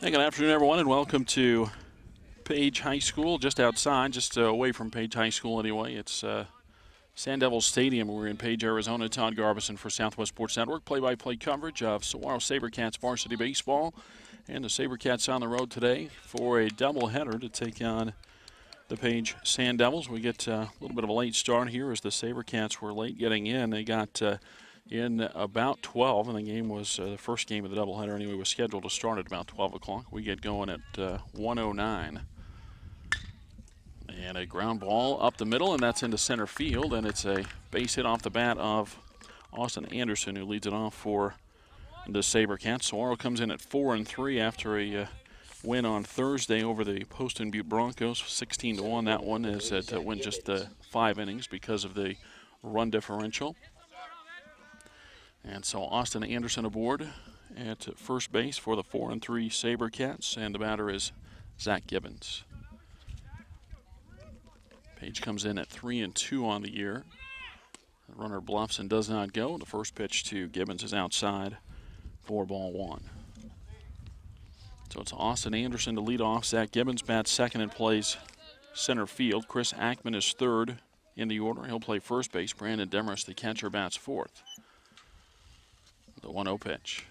Hey, good afternoon, everyone, and welcome to Page High School, just outside, just away from Page High School anyway. It's Sand Devils Stadium. We're in Page, Arizona. Todd Garbison for Southwest Sports Network. Play-by-play coverage of Saguaro SaberCats varsity baseball. And the SaberCats on the road today for a doubleheader to take on the Page Sand Devils. We get a little bit of a late start here as the SaberCats were late getting in. They got in about 12, and the game was the first game of the doubleheader anyway was scheduled to start at about 12 o'clock. We get going at 1:09. And a ground ball up the middle, and that's into center field, and it's a base hit off the bat of Austin Anderson, who leads it off for the SaberCats. Saguaro comes in at 4-3 after a win on Thursday over the Poston Butte Broncos, 16-1. That one is it went just 5 innings because of the run differential. And so Austin Anderson aboard at first base for the 4-3 SaberCats, and the batter is Zach Gibbons. Page comes in at 3-2 on the year. The runner bluffs and does not go. The first pitch to Gibbons is outside for ball 1. So it's Austin Anderson to lead off. Zach Gibbons bats second and plays center field. Chris Ackman is third in the order. He'll play first base. Brandon Demarest, the catcher, bats fourth. The 1-0 pitch.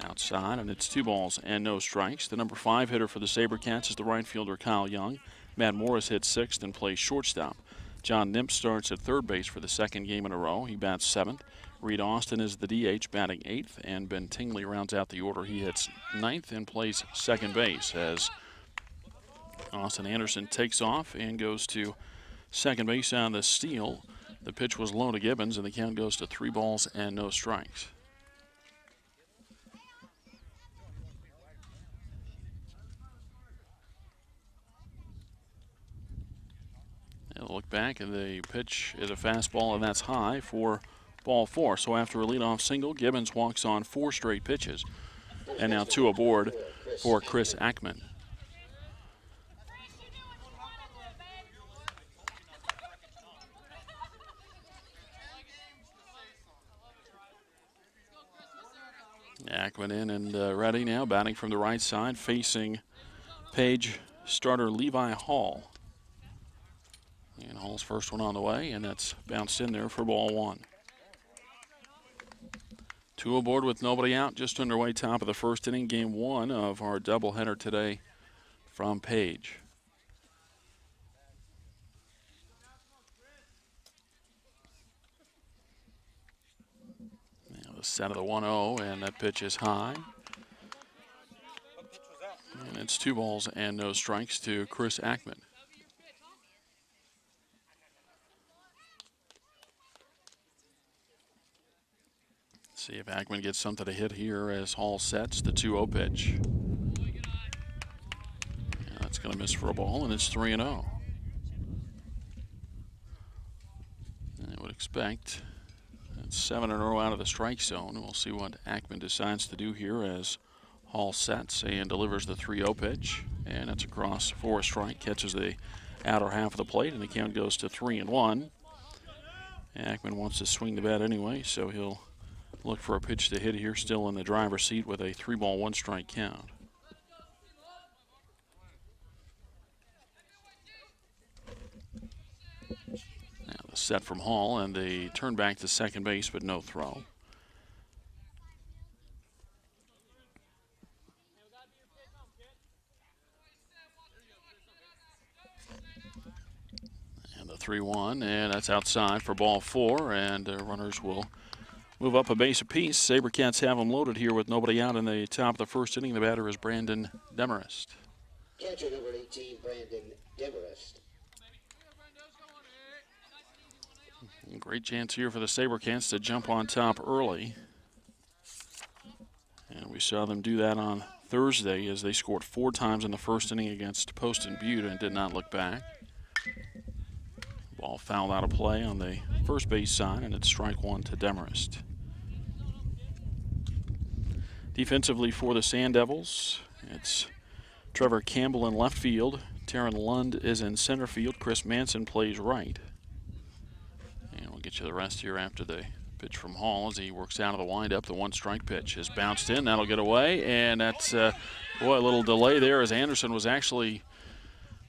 Outside, and it's 2 balls and no strikes. The number 5 hitter for the SaberCats is the right fielder Kyle Young. Matt Morris hits 6th and plays shortstop. John Nimp starts at third base for the second game in a row. He bats 7th. Reed Austin is the DH, batting 8th, and Ben Tingley rounds out the order. He hits 9th and plays second base as Austin Anderson takes off and goes to second base on the steal. The pitch was low to Gibbons, and the count goes to 3 balls and no strikes. And look back, and the pitch is a fastball, and that's high for ball 4. So after a leadoff single, Gibbons walks on 4 straight pitches. And now 2 aboard for Chris Ackman. Ackman in and ready now, batting from the right side, facing Page starter Levi Hall. And Hall's first one on the way, and that's bounced in there for ball 1. 2 aboard with nobody out, just underway, top of the first inning, game 1 of our doubleheader today from Page. Set of the 1-0, and that pitch is high. And it's 2 balls and no strikes to Chris Ackman. See if Ackman gets something to hit here as Hall sets the 2-0 pitch. Yeah, that's going to miss for a ball, and it's 3-0. I would expect 7 in a row out of the strike zone. We'll see what Ackman decides to do here as Hall sets and delivers the 3-0 pitch. And it's across for a strike, catches the outer half of the plate, and the count goes to 3-1. Ackman wants to swing the bat anyway, so he'll look for a pitch to hit here, still in the driver's seat with a 3-ball, 1-strike count. Set from Hall, and they turn back to second base, but no throw. And the 3-1, and that's outside for ball 4, and runners will move up a base apiece. SaberCats have them loaded here with nobody out in the top of the first inning. The batter is Brandon Demarest. Catcher number 18, Brandon Demarest. Great chance here for the SaberCats to jump on top early. And we saw them do that on Thursday as they scored 4 times in the first inning against Poston Butte and did not look back. Ball fouled out of play on the first base side, and it's strike 1 to Demarest. Defensively for the Sand Devils, it's Trevor Campbell in left field. Taryn Lund is in center field. Chris Manson plays right. And we'll get you the rest here after the Pitch from Hall as he works out of the windup. The 1-strike pitch is bounced in. That'll get away, and that's, boy, a little delay there as Anderson was actually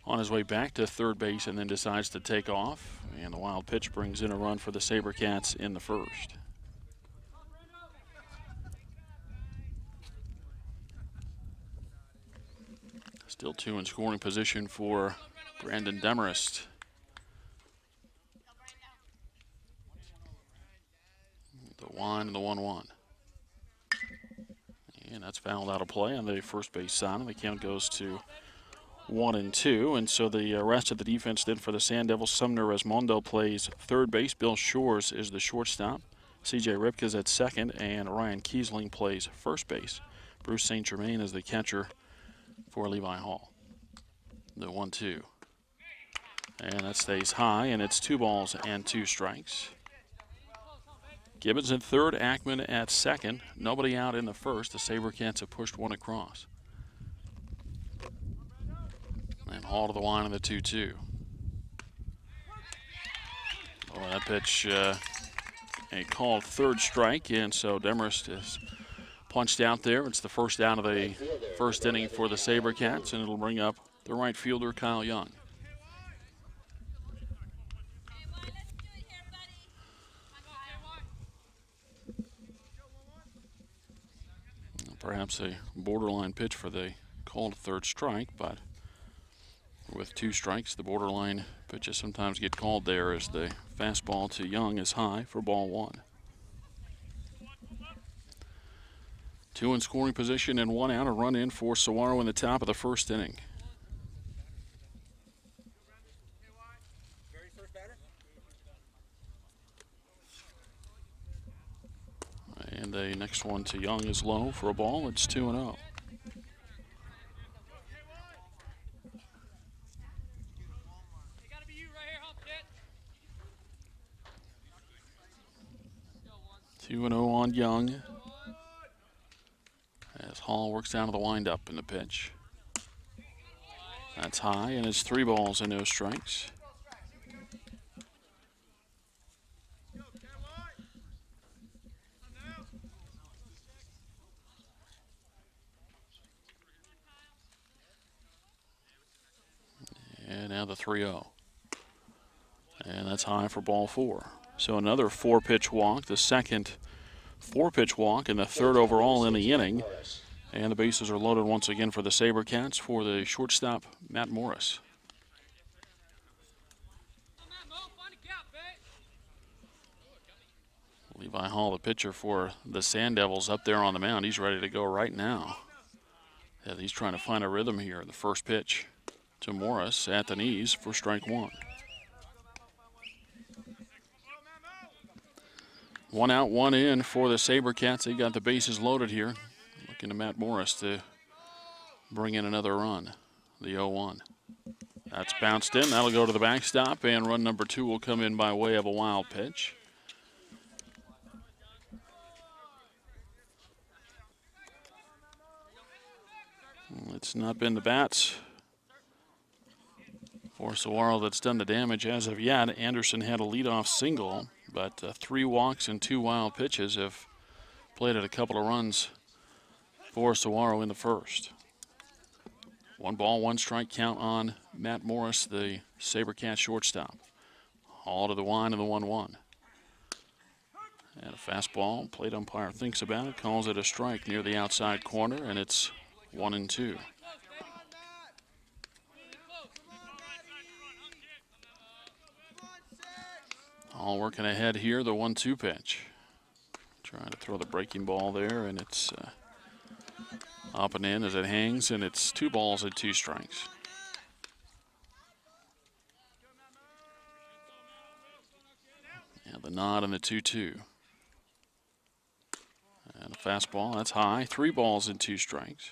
on his way back to third base and then decides to take off. And the wild pitch brings in a run for the SaberCats in the first. Still 2 in scoring position for Brandon Demarest. The 1 and the 1-1. And that's fouled out of play on the first base side, and the count goes to 1-2. And so the rest of the defense then for the Sand Devils, Sumner Resmondo plays third base. Bill Shores is the shortstop. C.J. Ripka's at second, and Ryan Kiesling plays first base. Bruce St. Germain is the catcher for Levi Hall. The 1-2. And that stays high, and it's 2 balls and 2 strikes. Gibbons in third, Ackman at second. Nobody out in the first. The SaberCats have pushed one across. And Hall to the line on the 2-2. Oh, that pitch, a called third strike, and so Demarest is punched out there. It's the first out of the first inning for the SaberCats, and it'll bring up the right fielder, Kyle Young. Perhaps a borderline pitch for the called third strike, but with 2 strikes, the borderline pitches sometimes get called there as the fastball to Young is high for ball 1. 2 in scoring position and 1 out, a run in for Saguaro in the top of the first inning. And the next one to Young is low for a ball. It's 2-0. On Young as Hall works down to the windup in the pitch. That's high, and it's 3 balls and no strikes. And now the 3-0. And that's high for ball 4. So another 4-pitch walk, the second 4-pitch walk and the 3rd overall in the inning. And the bases are loaded once again for the SaberCats for the shortstop, Matt Morris. Levi Hall, the pitcher for the Sand Devils, up there on the mound. He's ready to go right now. Yeah, he's trying to find a rhythm here. The first pitch to Morris at the knees for strike 1. 1 out, 1 in for the SaberCats. They got the bases loaded here. Looking to Matt Morris to bring in another run. The 0-1. That's bounced in. That'll go to the backstop, and run number 2 will come in by way of a wild pitch. It's not been the bats for Saguaro that's done the damage as of yet. Anderson had a leadoff single, but 3 walks and 2 wild pitches have played at a couple of runs for Saguaro in the first. 1 ball, 1 strike count on Matt Morris, the SaberCats shortstop. All to the line of the 1-1. And a fastball, plate umpire thinks about it, calls it a strike near the outside corner, and it's 1-2. All working ahead here, the 1-2 pitch. Trying to throw the breaking ball there, and it's up and in as it hangs, and it's 2 balls and 2 strikes. Yeah, the nod and the 2-2. And a fastball, that's high. 3 balls and 2 strikes.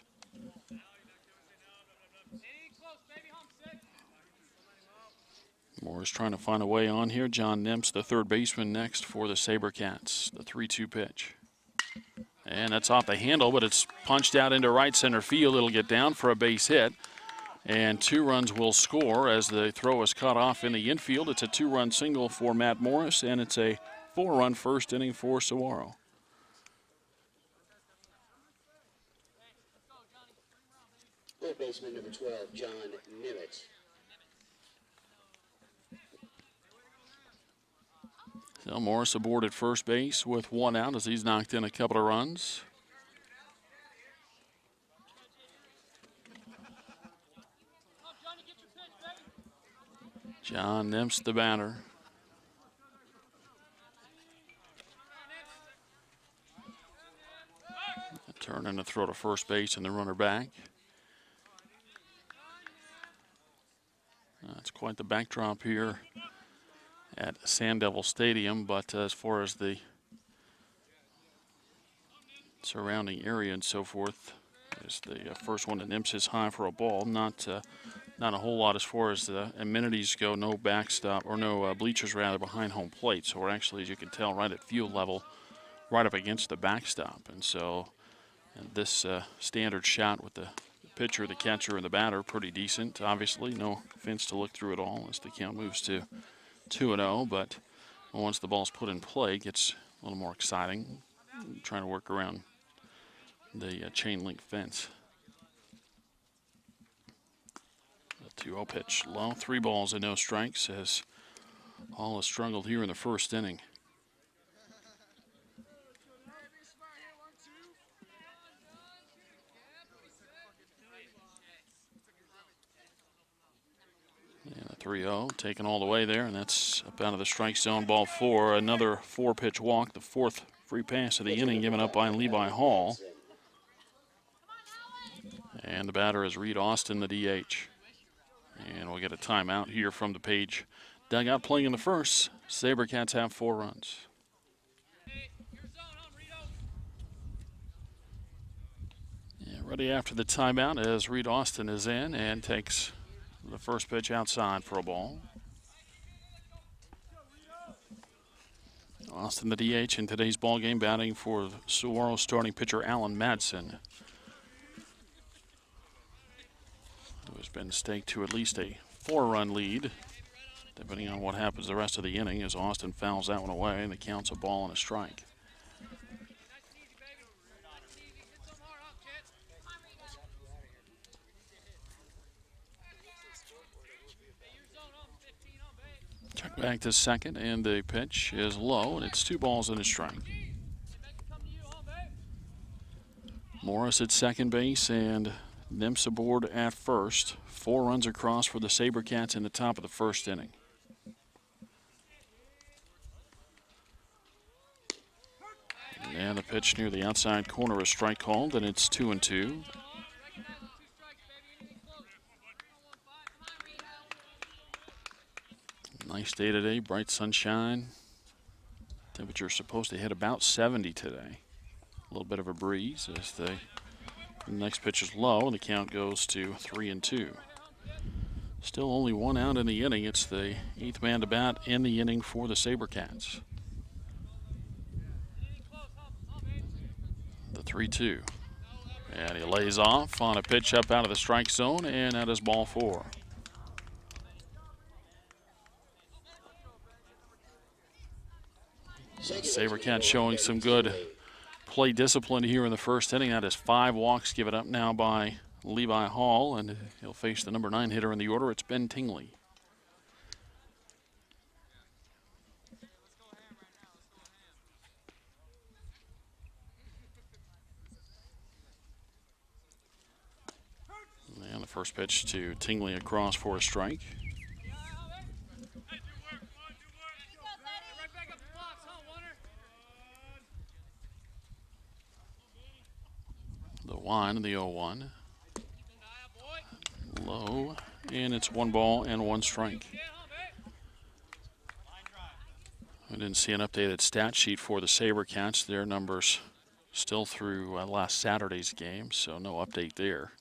Morris trying to find a way on here. John Nemps, the third baseman, next for the SaberCats. The 3-2 pitch. And that's off the handle, but it's punched out into right center field. It'll get down for a base hit. And 2 runs will score as the throw is cut off in the infield. It's a 2-run single for Matt Morris, and it's a 4-run first inning for Saguaro. Third baseman number 12, John Nimitz. So Morris aboard at first base with 1 out as he's knocked in a couple of runs. John Nimitz, the batter. Turn in the throw to first base and the runner back. It's quite the backdrop here at Sand Devil Stadium, but as far as the surrounding area and so forth, is the first one that Nimitz is high for a ball. Not a whole lot as far as the amenities go. No backstop or no bleachers rather behind home plate. So we're actually, as you can tell, right at field level, right up against the backstop. And so this standard shot with the pitcher, the catcher, and the batter, pretty decent. Obviously, no fence to look through at all as the count moves to 2-0. But once the ball's put in play, it gets a little more exciting. Trying to work around the chain link fence. The 2-0 pitch low. 3 balls and no strikes as Hall has struggled here in the first inning. And the 3-0 taken all the way there, and that's up out of the strike zone. Ball 4. Another 4-pitch walk, the 4th free pass of the inning given up by Levi Hall. And the batter is Reed Austin, the DH. And we'll get a timeout here from the Page dugout. Playing in the first, SaberCats have 4 runs. Yeah, ready after the timeout as Reed Austin is in and takes the first pitch outside for a ball. Austin, the DH, in today's ball game, batting for Saguaro starting pitcher Alan Madsen, who has been staked to at least a 4-run lead, depending on what happens the rest of the inning, as Austin fouls that one away and the count's a ball and a strike. Check back to second, and the pitch is low, and it's 2 balls and a strike. Morris at second base and Nimitz aboard at first. 4 runs across for the SaberCats in the top of the first inning. And the pitch near the outside corner, a strike called, and it's 2-2. Nice day today, bright sunshine. Temperature's supposed to hit about 70 today. A little bit of a breeze as the next pitch is low, and the count goes to 3-2. Still only 1 out in the inning. It's the 8th man to bat in the inning for the SaberCats. The 3-2. And he lays off on a pitch up out of the strike zone, and that is ball 4. SaberCats showing some good play discipline here in the first inning. That is 5 walks given up now by Levi Hall, and he'll face the number 9 hitter in the order. It's Ben Tingley. And the first pitch to Tingley across for a strike. The 1 and the 0-1. Low, and it's 1 ball and 1 strike. I didn't see an updated stat sheet for the SaberCats. Their numbers still through last Saturday's game, so no update there.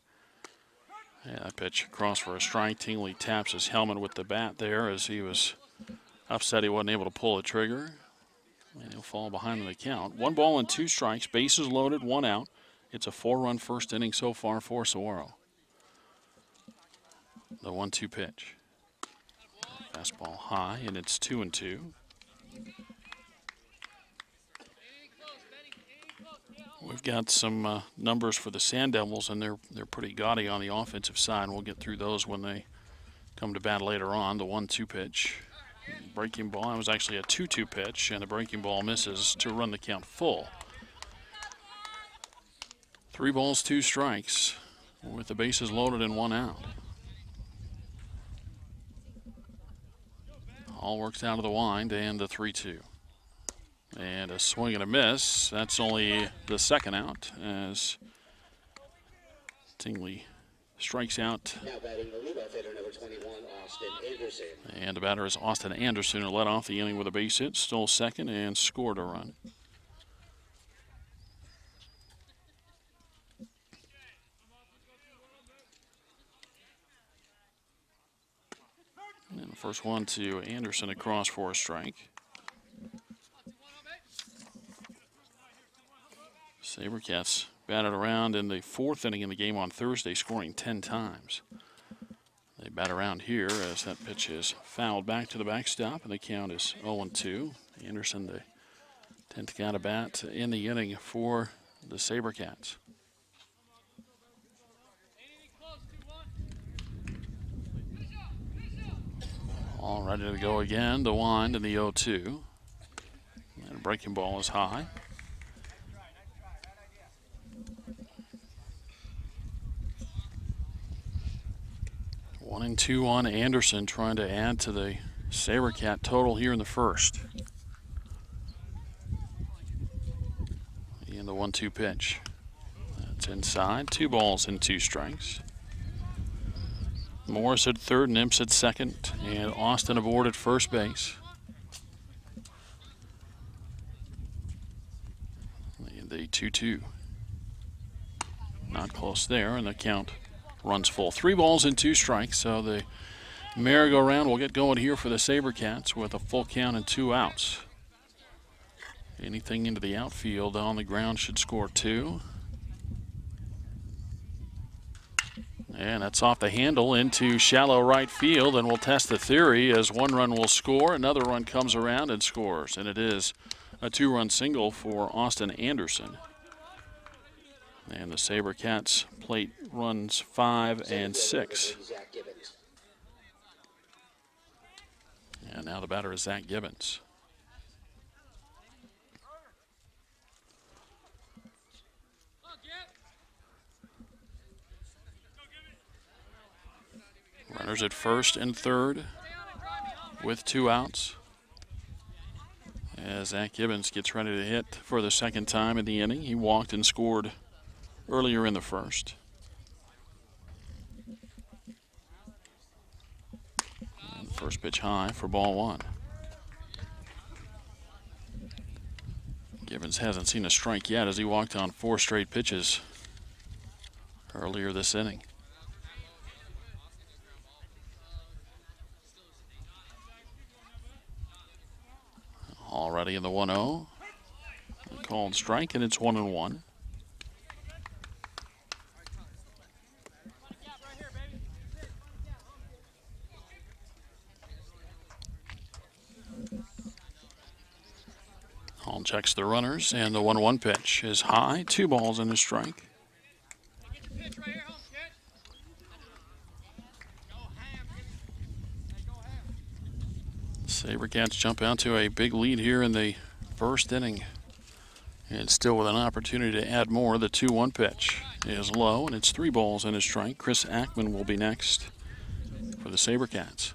Yeah, that pitch across for a strike. Tingley taps his helmet with the bat there as he was upset he wasn't able to pull the trigger. And he'll fall behind in the count. 1 ball and 2 strikes, bases loaded, 1 out. It's a 4-run first inning so far for Saguaro. The 1-2 pitch. Fastball high, and it's 2-2. We've got some numbers for the Sand Devils, and they're pretty gaudy on the offensive side. We'll get through those when they come to bat later on. The 1-2 pitch. Breaking ball. That was actually a 2-2 pitch, and the breaking ball misses to run the count full. 3 balls, 2 strikes with the bases loaded and 1 out. All works out of the wind and the 3-2. And a swing and a miss. That's only the second out as Tingley strikes out. Now batting the leadoff hitter, number 21, Austin Anderson. And the batter is Austin Anderson, who led off the inning with a base hit, stole second, and scored a run. And the first one to Anderson across for a strike. SaberCats batted around in the 4th inning in the game on Thursday, scoring 10 times. They bat around here as that pitch is fouled back to the backstop, and the count is 0-2. Anderson, the 10th guy to bat in the inning for the SaberCats. All ready to go again. The wind and the 0-2. And a breaking ball is high. One and 2 on Anderson, trying to add to the SaberCat total here in the first. And the 1-2 pitch. That's inside. 2 balls and 2 strikes. Morris at third, Nimps at second, and Austin aboard at first base. And the 2-2. Not close there, and the count runs full. 3 balls and 2 strikes, so the merry-go-round will get going here for the SaberCats with a full count and 2 outs. Anything into the outfield on the ground should score 2. And that's off the handle into shallow right field, and we'll test the theory as 1 run will score, another run comes around and scores, and it is a 2-run single for Austin Anderson. And the SaberCats plate runs 5 and 6. And now the batter is Zach Gibbons. Runners at first and third with 2 outs as Zach Gibbons gets ready to hit for the second time in the inning. He walked and scored earlier in the first. And first pitch high for ball 1. Gibbons hasn't seen a strike yet as he walked on 4 straight pitches earlier this inning. Already in the 1-0. Called strike, and it's 1-1. Hall checks the runners, and the 1-1 pitch is high. 2 balls and a strike. SaberCats jump out to a big lead here in the first inning, and still with an opportunity to add more. The 2-1 pitch is low, and it's 3 balls and a strike. Chris Ackman will be next for the SaberCats.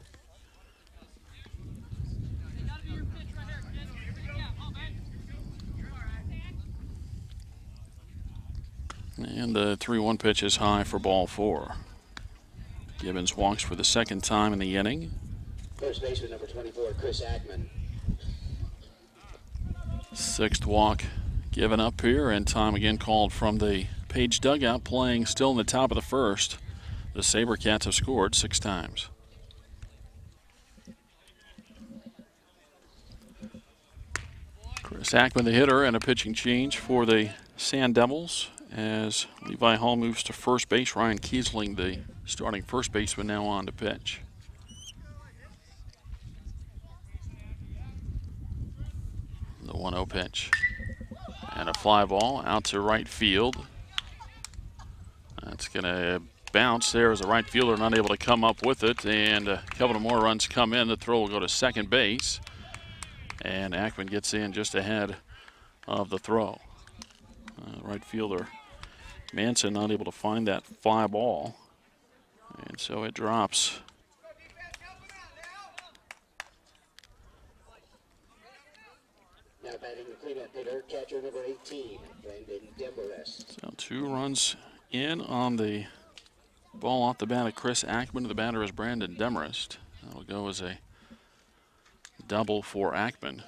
And the 3-1 pitch is high for ball 4. Gibbons walks for the second time in the inning. First baseman, number 24, Chris Ackman. 6th walk given up here, and time again called from the Page dugout, playing still in the top of the first. The SaberCats have scored 6 times. Chris Ackman, the hitter, and a pitching change for the Sand Devils as Levi Hall moves to first base. Ryan Kiesling, the starting first baseman, now on to pitch. The 1-0 pitch. And a fly ball out to right field. That's going to bounce there as the right fielder not able to come up with it. And a couple of more runs come in. The throw will go to second base. And Ackman gets in just ahead of the throw. Right fielder Madsen not able to find that fly ball. And so it drops. Now batting the cleanup hitter, catcher number 18, Brandon Demarest. So 2 runs in on the ball off the bat of Chris Ackman. The batter is Brandon Demarest. That'll go as a double for Ackman.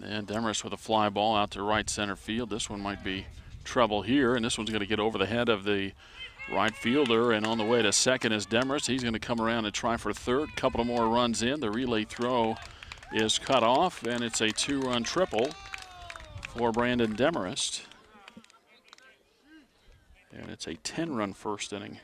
And Demarest with a fly ball out to right center field. This one might be trouble here, and this one's going to get over the head of the right fielder, and on the way to second is Demarest. He's going to come around and try for third. Couple of more runs in. The relay throw is cut off, and it's a 2-run triple for Brandon Demarest. And it's a 10-run first inning.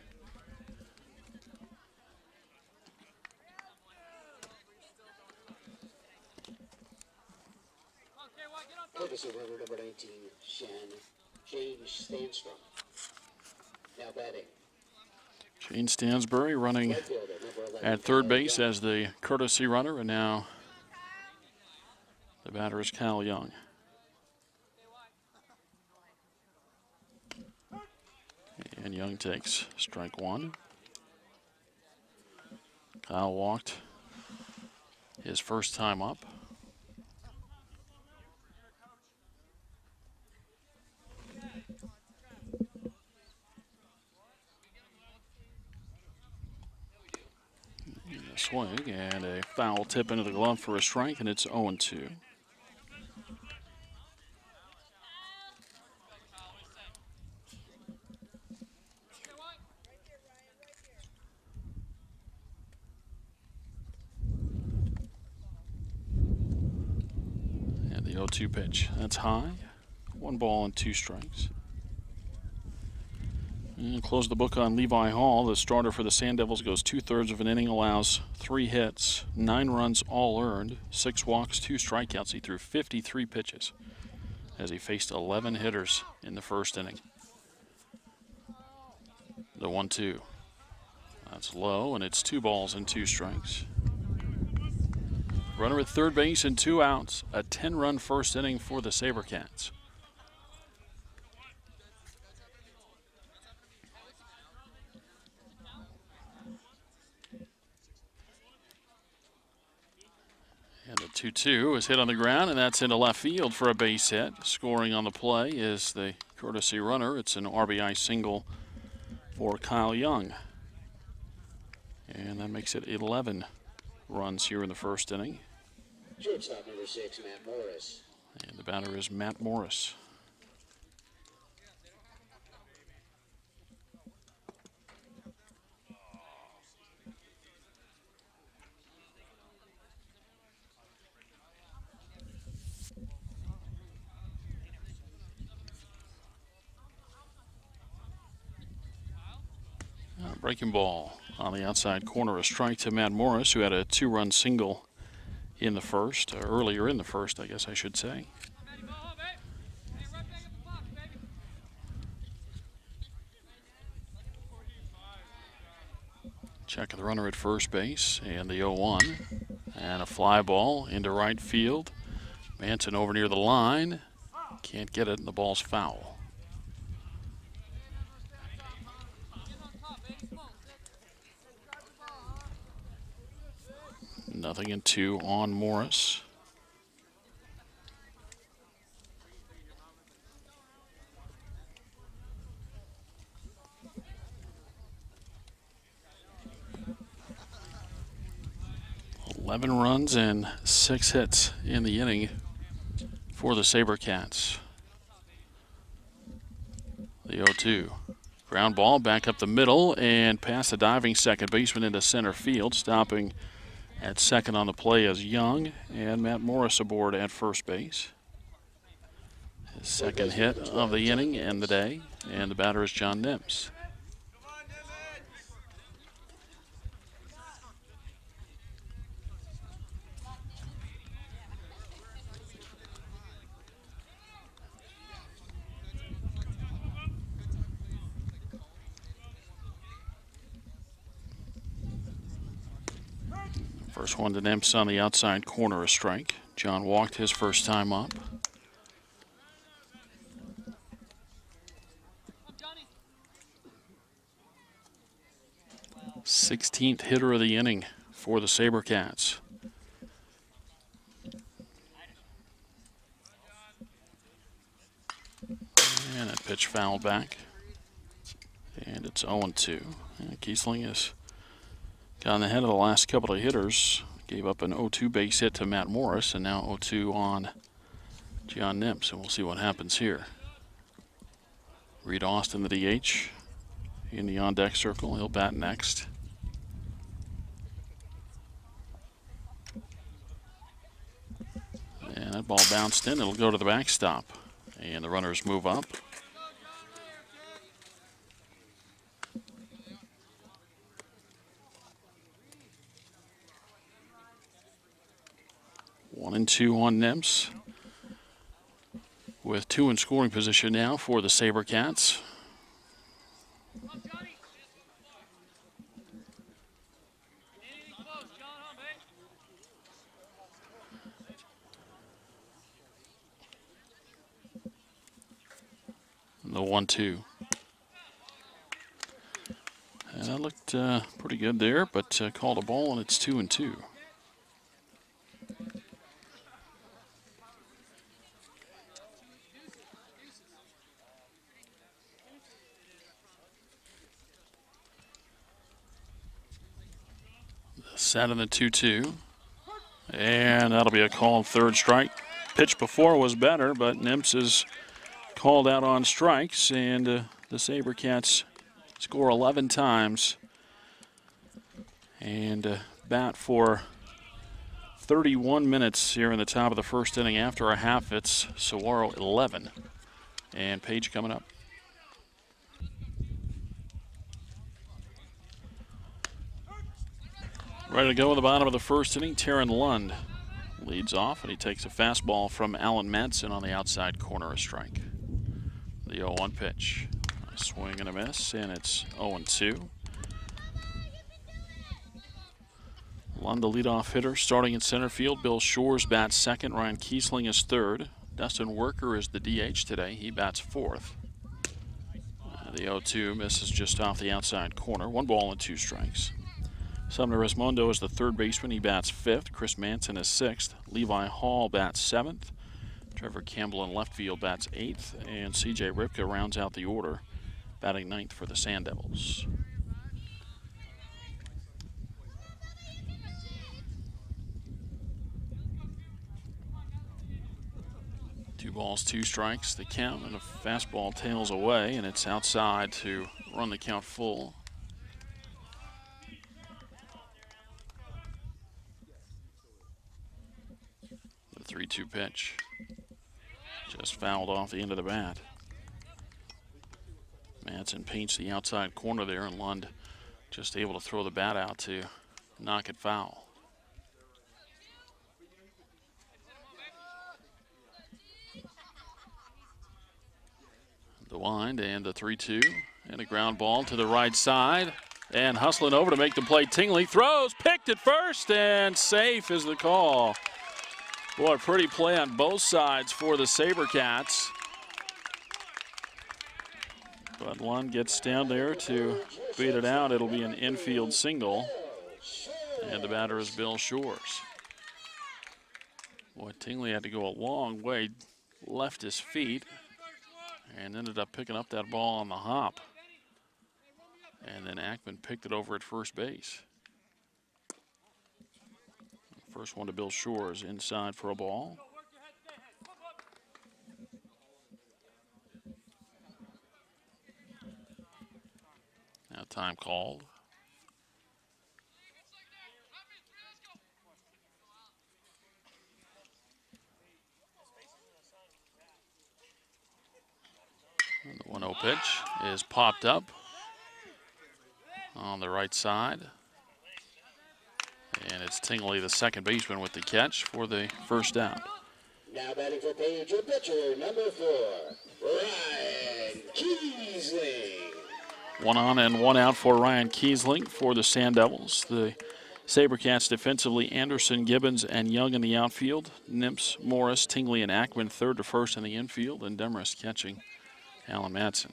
Courtesy runner number 19, Shane Stanstrom. Now batting. Shane Stansbury running at third base as the courtesy runner, and now the batter is Kyle Young. And Young takes strike 1. Kyle walked his first time up. Swing and a foul tip into the glove for a strike, and it's 0-2. And the 0-2 pitch. That's high. 1 ball and 2 strikes. And close the book on Levi Hall. The starter for the Sand Devils goes 2/3 of an inning, allows 3 hits, 9 runs all earned, 6 walks, 2 strikeouts. He threw 53 pitches as he faced 11 hitters in the first inning. The 1-2. That's low, and it's 2 balls and 2 strikes. Runner at third base and 2 outs. A 10-run first inning for the SaberCats. And the 2-2 is hit on the ground, and that's into left field for a base hit. Scoring on the play is the courtesy runner. It's an RBI single for Kyle Young. And that makes it 11 runs here in the first inning. Shortstop number 6, Matt Morris. And the batter is Matt Morris. Breaking ball on the outside corner, a strike to Matt Morris, who had a 2-run single in the first, earlier in the first, I guess I should say. Check the runner at first base, and the 0-1, and a fly ball into right field. Madsen over near the line, can't get it, and the ball's foul. Nothing in 2 on Morris. Eleven runs and 6 hits in the inning for the SaberCats. The 0-2. Ground ball back up the middle and past the diving second baseman into center field. Stopping at second on the play is Young, and Matt Morris aboard at first base. His second hit of the inning and the day, and the batter is John Nims. First one to Nemps on the outside corner, a strike. John walked his first time up. 16th hitter of the inning for the SaberCats. And that pitch fouled back. And it's 0-2. And Kiesling has gotten ahead of the last couple of hitters. Gave up an 0-2 base hit to Matt Morris, and now 0-2 on John Nemps. And we'll see what happens here. Reed Austin, the DH, in the on-deck circle. He'll bat next. And that ball bounced in. It'll go to the backstop. And the runners move up. One and two on Nemps, with two in scoring position now for the SaberCats. The 1-2. And that looked pretty good there, but called a ball, and it's 2-2. Set in the 2-2. And that'll be a called third strike. Pitch before was better, but Nemps is called out on strikes, and the SaberCats score 11 times and bat for 31 minutes here in the top of the first inning. After a half, it's Saguaro 11. And Page coming up. Ready to go in the bottom of the first inning. Taron Lund leads off, and he takes a fastball from Alan Madsen on the outside corner, a strike. The 0-1 pitch. A swing and a miss, and it's 0-2. Lund, the leadoff hitter, starting in center field. Bill Shores bats second. Ryan Kiesling is third. Dustin Worker is the DH today. He bats fourth. The 0-2 misses just off the outside corner. 1 ball and 2 strikes. Sumner Resmondo is the third baseman. He bats fifth. Chris Manson is sixth. Levi Hall bats seventh. Trevor Campbell in left field bats eighth. And C.J. Ripka rounds out the order, batting ninth for the Sand Devils. Two balls, 2 strikes, the count, and a fastball tails away, and it's outside to run the count full. The 3-2 pitch just fouled off the end of the bat. Madsen paints the outside corner there, and Lund just able to throw the bat out to knock it foul. The wind and the 3-2, and a ground ball to the right side, and hustling over to make the play. Tingley throws, picked at first, and safe is the call. Boy, pretty play on both sides for the SaberCats. But Lund gets down there to beat it out. It'll be an infield single, and the batter is Bill Shores. Boy, Tingley had to go a long way, left his feet, and ended up picking up that ball on the hop. And then Ackman picked it over at first base. First one to Bill Shores, inside for a ball. Now time called. And the 1-0 pitch is popped up on the right side. And it's Tingley, the second baseman, with the catch for the first out. Now batting for Page, your pitcher, number 4, Ryan Kiesling. 1 on and 1 out for Ryan Kiesling for the Sand Devils. The SaberCats defensively, Anderson, Gibbons, and Young in the outfield. Nimps, Morris, Tingley, and Ackman third to first in the infield, and Demarest catching Alan Madsen.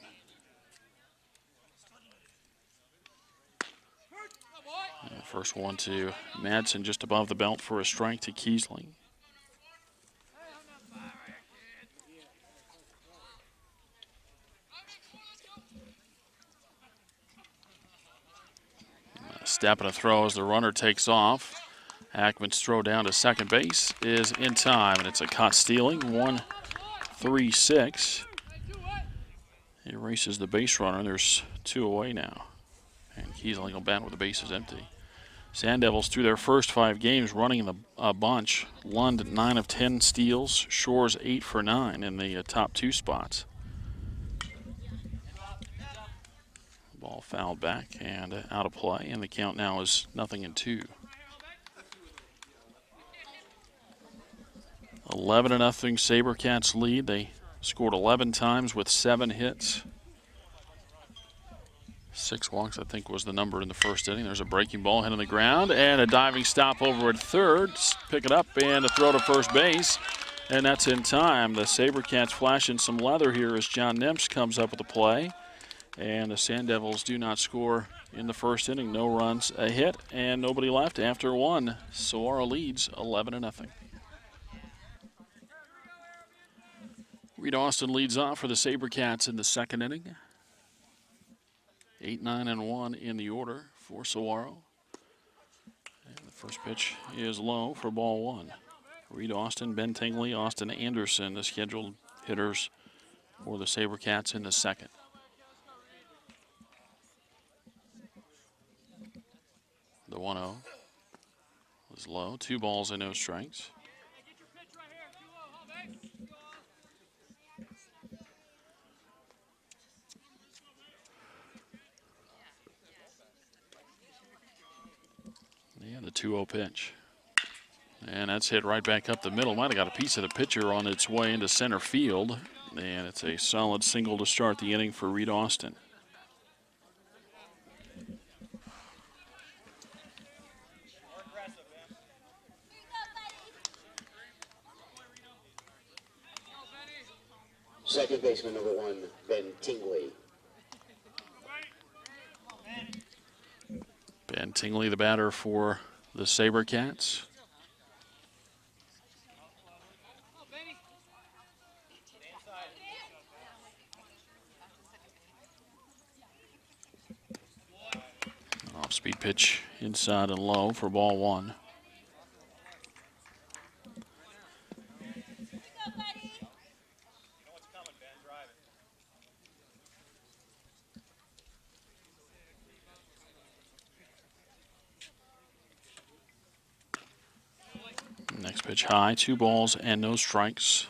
First one to Madsen just above the belt for a strike to Kiesling. A step and a throw as the runner takes off. Ackman's throw down to second base is in time, and it's a caught stealing. 1-3-6. Erases the base runner. There's 2 away now. And Kiesling will bat with the bases empty. Sand Devils through their first 5 games running a bunch. Lund 9 of 10 steals. Shores 8 for 9 in the top 2 spots. Ball fouled back and out of play, and the count now is 0-2. 11-0 SaberCats lead. They scored 11 times with 7 hits. 6 walks, I think, was the number in the first inning. There's a breaking ball hit on the ground and a diving stop over at third. Pick it up and a throw to first base, and that's in time. The SaberCats flashing some leather here as John Nimps comes up with the play. And the Sand Devils do not score in the first inning. No runs, a hit, and nobody left after 1. Saguaro leads 11-0. Reed Austin leads off for the SaberCats in the second inning. 8-9-1 in the order for Saguaro. And the first pitch is low for ball 1. Reed Austin, Ben Tingley, Austin Anderson, the scheduled hitters for the SaberCats in the second. The 1-0 was low. 2 balls and no strikes. Yeah, the 2-0 pitch. And that's hit right back up the middle. Might have got a piece of the pitcher on its way into center field. And it's a solid single to start the inning for Reed Austin. Second baseman number 1, Ben Tingley. Ben Tingley, the batter for the SaberCats. Off-speed pitch inside and low for ball 1. Next pitch high, 2 balls and no strikes.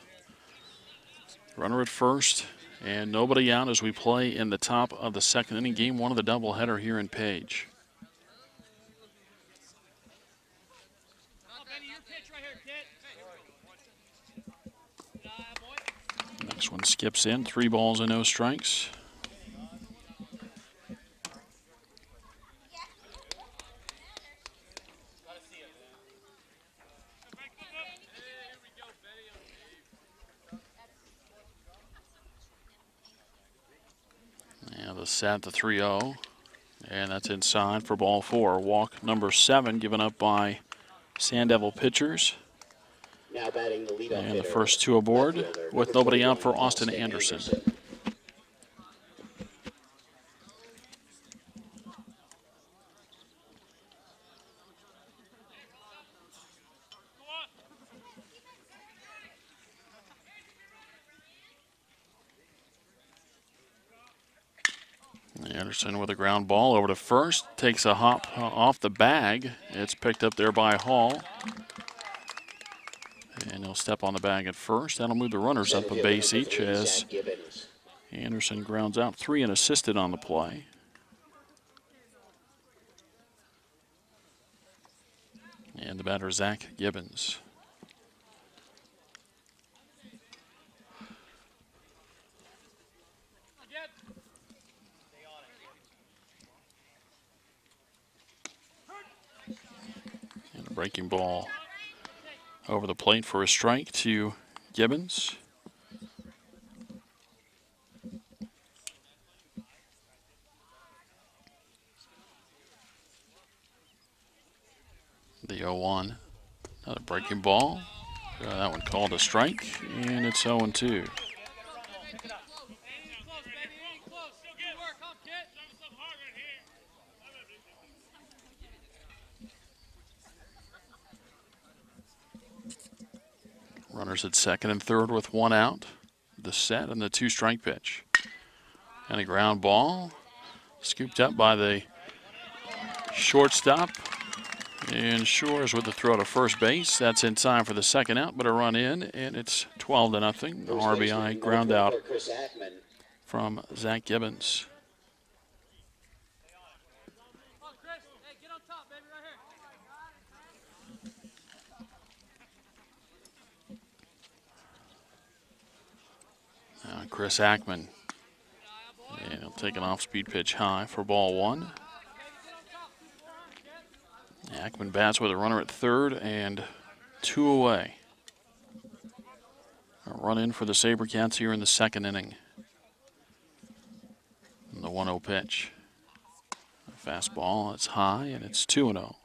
Runner at first and nobody out as we play in the top of the second inning, game 1 of the doubleheader here in Page. Next one skips in, 3 balls and no strikes. And the set, the 3-0, and that's inside for ball 4. Walk number 7 given up by Sand Devil pitchers. Now batting the leadoff and the first 2 aboard with nobody out for Austin Anderson. Anderson with a ground ball over to first, takes a hop off the bag. It's picked up there by Hall. And he'll step on the bag at first. That'll move the runners up a base each as Anderson grounds out 3 and assisted on the play. And the batter, Zach Gibbons. breaking ball over the plate for a strike to Gibbons. The 0-1. Another breaking ball. That one called a strike, and it's 0-2. Runners at second and third with one out. The set and the 2-strike pitch. And a ground ball. Scooped up by the shortstop. And Shores with the throw to first base. That's in time for the second out, but a run in, and it's 12-0. RBI ground out from Zach Gibbons. Now Chris Ackman. And he'll take an off-speed pitch high for ball one. Ackman bats with a runner at third and 2 away. A run in for the SaberCats here in the second inning. And the 1-0 pitch. A fastball, it's high, and it's 2-0.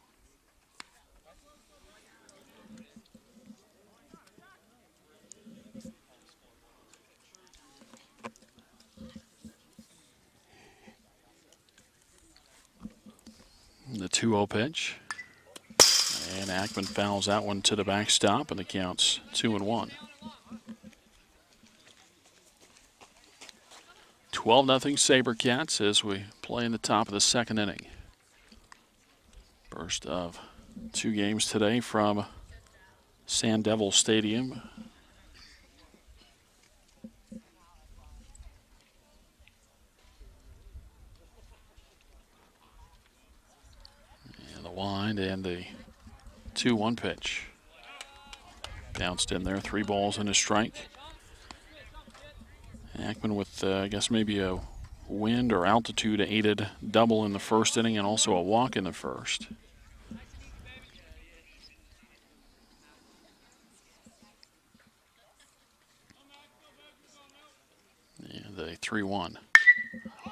The 2-0 pitch. And Ackman fouls that one to the backstop, and the count's 2-1. 12-0 SaberCats as we play in the top of the second inning. First of 2 games today from Sand Devil Stadium. And the wind and the 2-1 pitch. Bounced in there, 3 balls and a strike. Ackman with, I guess, maybe a wind or altitude aided double in the first inning and also a walk in the first. And the 3-1.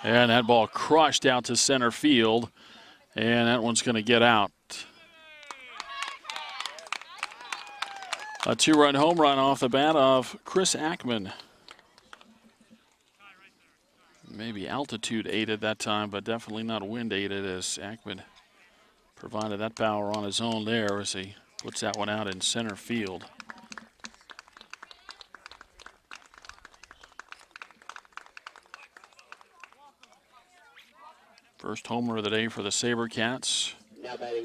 And that ball crushed out to center field, and that one's going to get out. A 2-run home run off the bat of Chris Ackman. Maybe altitude aided that time, but definitely not wind aided, as Ackman provided that power on his own there as he puts that one out in center field. First homer of the day for the SaberCats.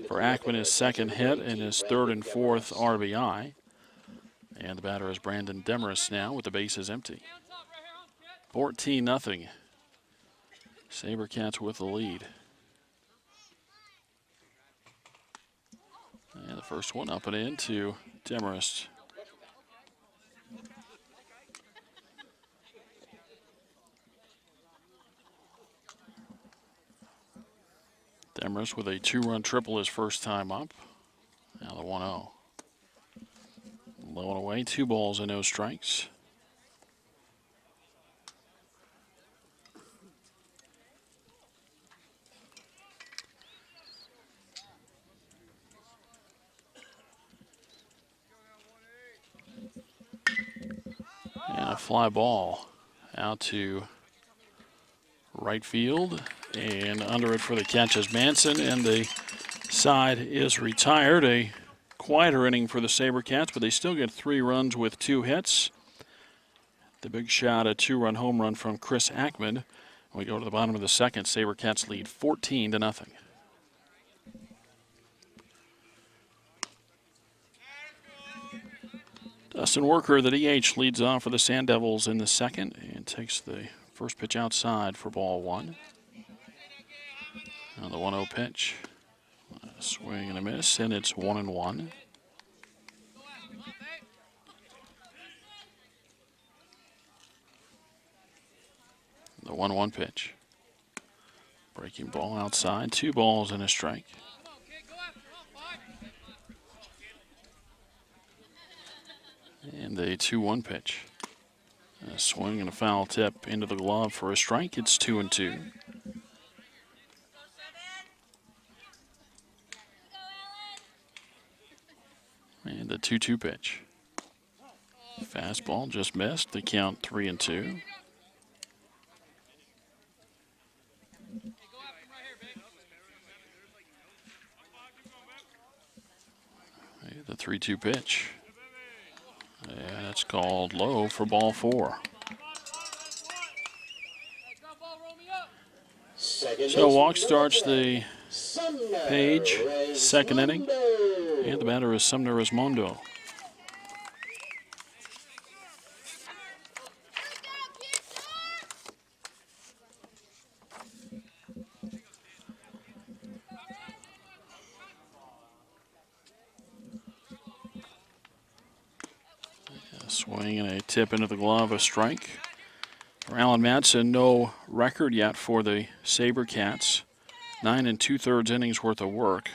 For Ackman, his second hit and his third and fourth RBI. And the batter is Brandon Demarest now with the bases empty. 14-0. SaberCats with the lead. And the first one up and in to Demarest. Demarest with a 2-run triple his first time up. Now the 1-0. Low and away, 2 balls and no strikes. And a fly ball out to right field, and under it for the catch is Madsen, and the side is retired. A quieter inning for the SaberCats, but they still get 3 runs with 2 hits. The big shot, a 2-run home run from Chris Ackman. We go to the bottom of the second. SaberCats lead 14-0. Dustin Worker, the DH, leads off for the Sand Devils in the second and takes the first pitch outside for ball 1. Now the 1-0 pitch. A swing and a miss, and it's 1-1. The 1-1 pitch. Breaking ball outside, 2 balls and a strike. And the 2-1 pitch. A swing and a foul tip into the glove for a strike. It's 2-2. And the 2-2 pitch. Fastball just missed. The count 3-2. The 3-2 pitch. Yeah, that's called low for ball 4. So walk starts the Page second inning. And the batter is Sumner Resmondo. Swing and a tip into the glove, a strike. For Alan Madsen, no record yet for the SaberCats. 9 2/3 innings worth of work.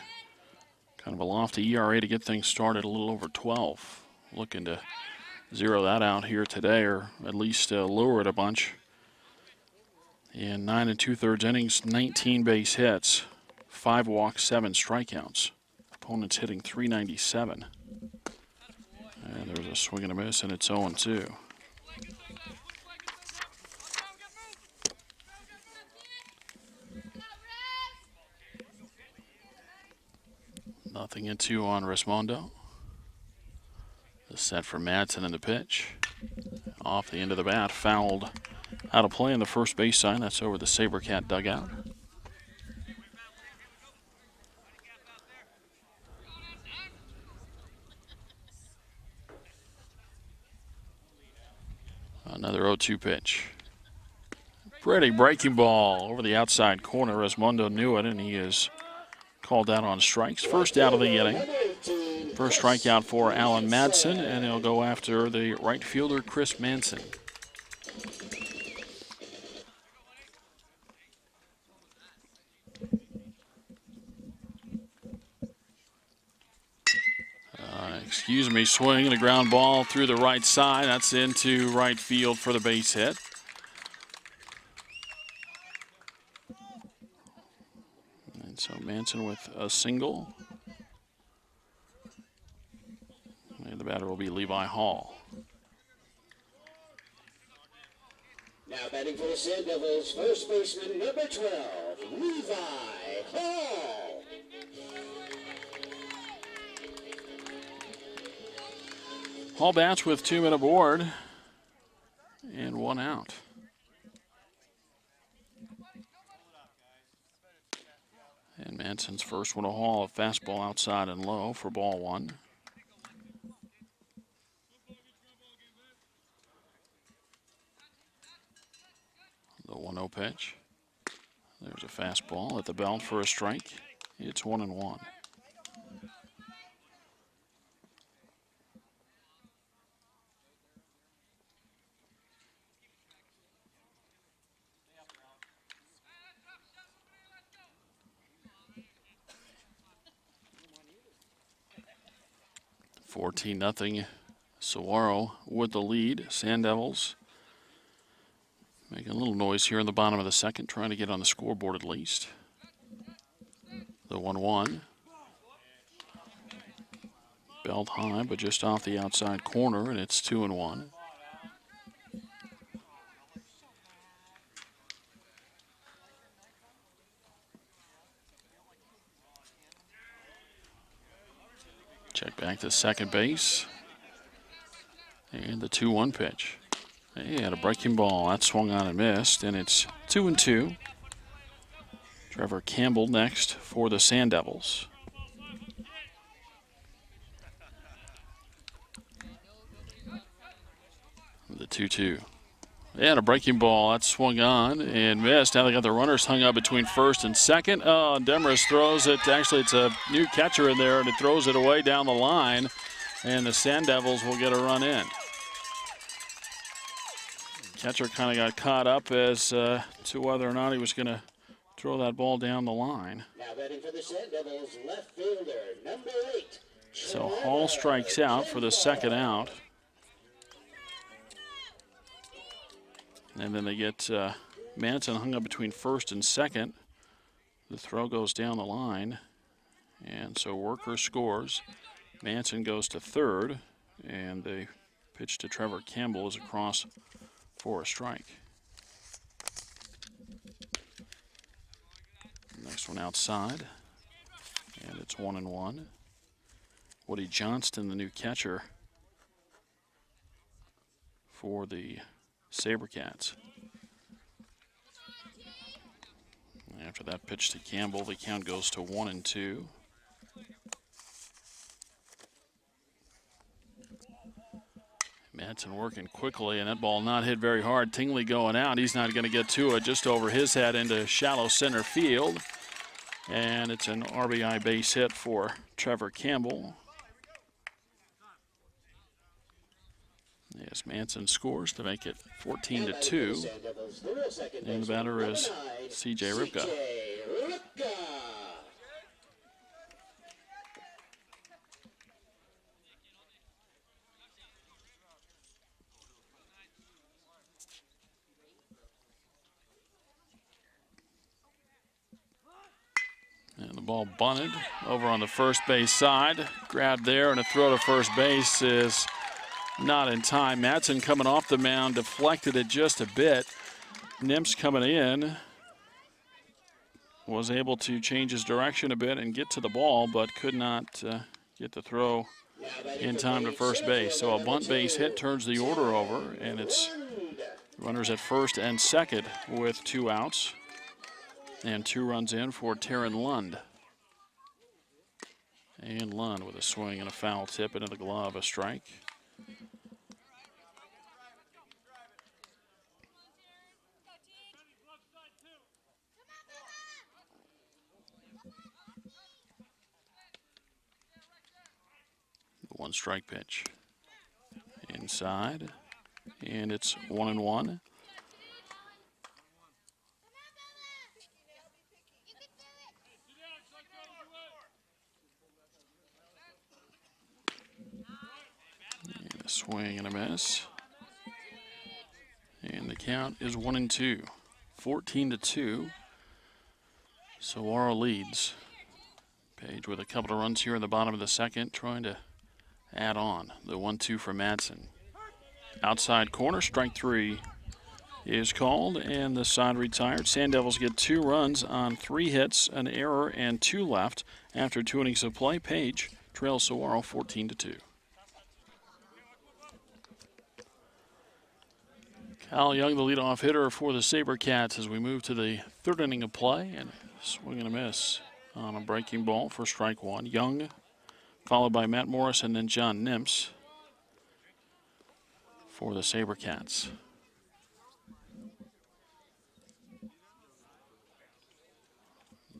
Kind of a lofty ERA to get things started, a little over 12. Looking to zero that out here today, or at least lower it a bunch. In 9 2/3 innings, 19 base hits, 5 walks, 7 strikeouts. Opponents hitting .397. And there's a swing and a miss, and it's 0-2. Nothing in 2 on Resmondo. The set for Madsen in the pitch. Off the end of the bat, fouled out of play on the first base side. That's over the SaberCat dugout. Another 0-2 pitch. Pretty breaking ball over the outside corner. Resmondo knew it, and he is called out on strikes. First out of the inning. First strikeout for Alan Madsen, and he'll go after the right fielder, Chris Manson. Excuse me, swing and a ground ball through the right side. That's into right field for the base hit. And so Manson with a single. And the batter will be Levi Hall. Now batting for the Sand Devils, first baseman number 12, Levi Hall. Hall bats with 2 men aboard and 1 out. And Manson's first one to Hall, a fastball outside and low for ball 1. The 1-0 pitch. There's a fastball at the belt for a strike. It's 1-1. $14-0 Saguaro with the lead. Sand Devils making a little noise here in the bottom of the second, trying to get on the scoreboard at least. The 1-1. Belt high, but just off the outside corner, and it's 2-1. Check back to second base. And the 2-1 pitch. He had a breaking ball. That swung on and missed, and it's 2-2. Trevor Campbell next for the Sand Devils. The 2-2. And a breaking ball. That swung on and missed. Now they got the runners hung up between first and second. Oh, Demers throws it. Actually, it's a new catcher in there, and it throws it away down the line. And the Sand Devils will get a run in. Catcher kind of got caught up as to whether or not he was going to throw that ball down the line. Now batting for the Sand Devils, left fielder, number 8. So Hall strikes out for the second out And then they get Madsen hung up between first and second. The throw goes down the line. And so Worker scores. Madsen goes to third. And the pitch to Trevor Campbell is across for a strike. Next one outside. And it's 1-1. Woody Johnston, the new catcher for the SaberCats. After that pitch to Campbell, the count goes to 1-2. Madsen working quickly, and that ball not hit very hard. Tingley going out. He's not going to get to it. Just over his head into shallow center field. And it's an RBI base hit for Trevor Campbell. Yes, Madsen scores to make it 14-2. And the batter is C.J. Ripka. And the ball bunted over on the first base side. Grabbed there, and a throw to first base is not in time. Madsen coming off the mound, deflected it just a bit. Nimps coming in was able to change his direction a bit and get to the ball, but could not get the throw in time to first base. So a bunt base hit turns the order over, and it's runners at first and second with 2 outs. And 2 runs in for Taryn Lund. And Lund with a swing and a foul tip into the glove, a strike. The 1-strike pitch. Inside. And it's 1-1. A swing and a miss. And the count is 1-2. 14-2. Saguaro leads. Page with a couple of runs here in the bottom of the second, trying to add on. The 1-2 for Madsen. Outside corner, strike 3 is called, and the side retired. Sand Devils get 2 runs on 3 hits, an error, and 2 left after 2 innings of play. Page trails Saguaro 14-2. Kyle Young, the leadoff hitter for the SaberCats as we move to the 3rd inning of play, and swing and a miss on a breaking ball for strike 1. Young, followed by Matt Morris and then John Nimps for the SaberCats.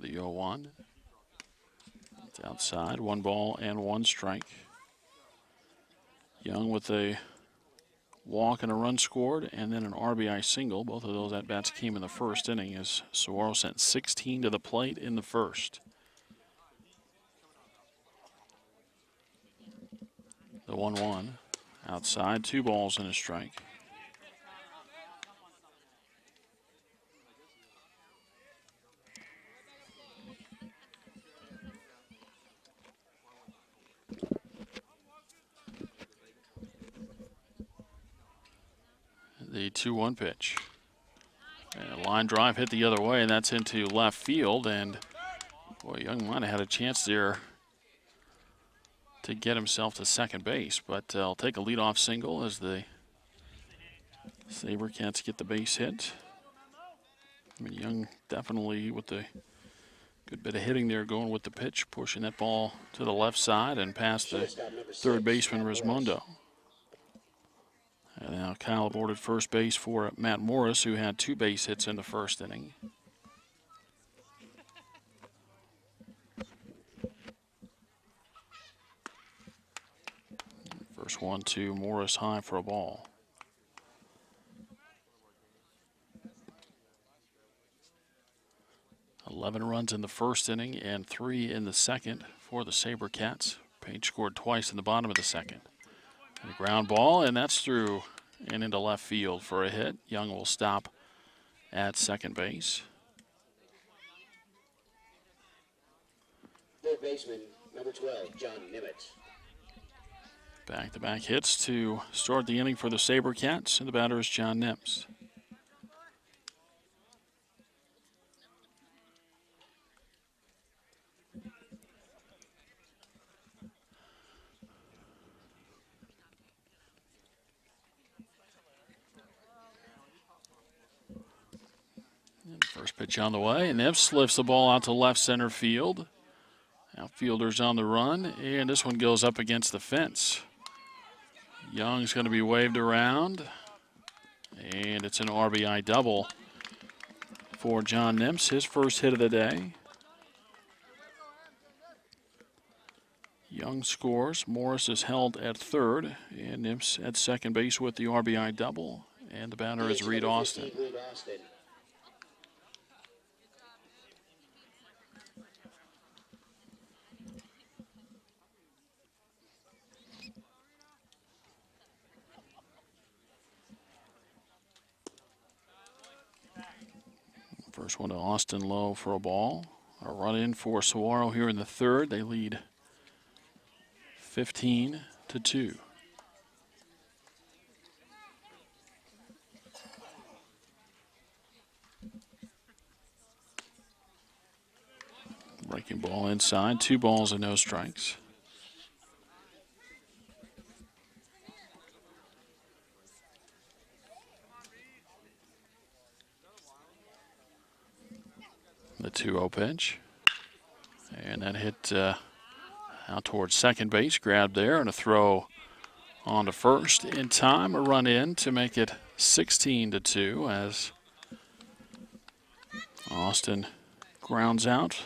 The 0-1. It's outside, 1 ball and 1 strike. Young with a walk and a run scored, and then an RBI single. Both of those at-bats came in the 1st inning as Saguaro sent 16 to the plate in the 1st. The 1-1 outside, 2 balls and a strike. The 2-1 pitch. And a line drive hit the other way, and that's into left field. And boy, Young might have had a chance there to get himself to second base, but I'll take a leadoff single as the SaberCats get the base hit. I mean, Young definitely with the good bit of hitting there, going with the pitch, pushing that ball to the left side and past the 3rd baseman, Rismondo. And now Kyle aboard first base for Matt Morris, who had 2 base hits in the 1st inning. First 1-2, Morris high for a ball. Eleven runs in the 1st inning and 3 in the 2nd for the SaberCats. Page scored twice in the bottom of the 2nd. And a ground ball, and that's through and into left field for a hit. Young will stop at second base. Third baseman, number 12, John Nimitz. Back-to-back hits to start the inning for the SaberCats, and the batter is John Nimitz. First pitch on the way, and Nips lifts the ball out to left center field. Outfielders on the run, and this one goes up against the fence. Young's going to be waved around, and it's an RBI double for John Nips, his first hit of the day. Young scores, Morris is held at third, and Nips at second base with the RBI double, and the batter is Reed Austin. First one to Austin low for a ball. A run in for Saguaro here in the third. They lead 15-2. Breaking ball inside, 2 balls and no strikes. The 2-0 pitch. And that hit out towards second base, grabbed there, and a throw on to first in time. A run in to make it 16-2 as Austin grounds out,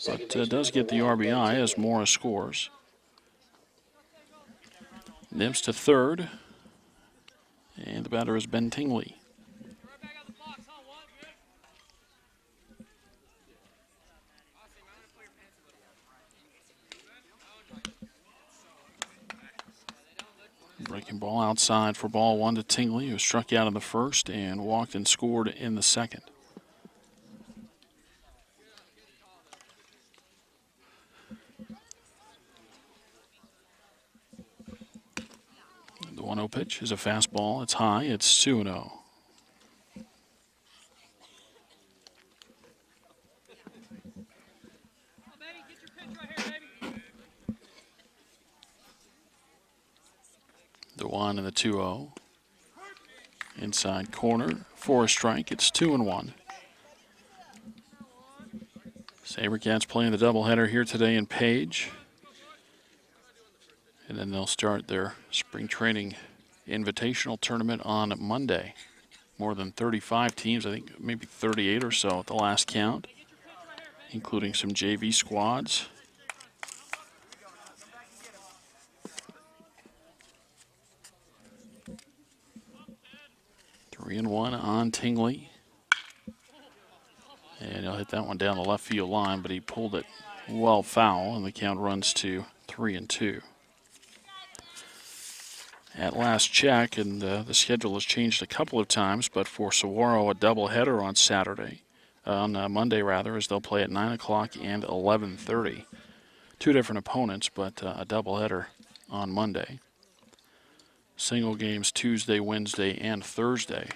but does get the RBI as Morris scores. Nips to third, and the batter is Ben Tingley. Breaking ball outside for ball 1 to Tingley, who struck out in the first and walked and scored in the second. The 1-0 pitch is a fastball. It's high. It's 2-0. The 1 and the 2-0. Inside corner for a strike. It's 2-1. SaberCats playing the doubleheader here today in Page. And then they'll start their spring training invitational tournament on Monday. More than 35 teams, I think maybe 38 or so at the last count, including some JV squads. Three and 1 on Tingley. And he'll hit that one down the left field line, but he pulled it well foul, and the count runs to 3-2. At last check, and the schedule has changed a couple of times, but for Saguaro, a doubleheader on Saturday, on Monday rather, as they'll play at 9 o'clock and 11:30. 2 different opponents, but a doubleheader on Monday. Single games Tuesday, Wednesday, and Thursday.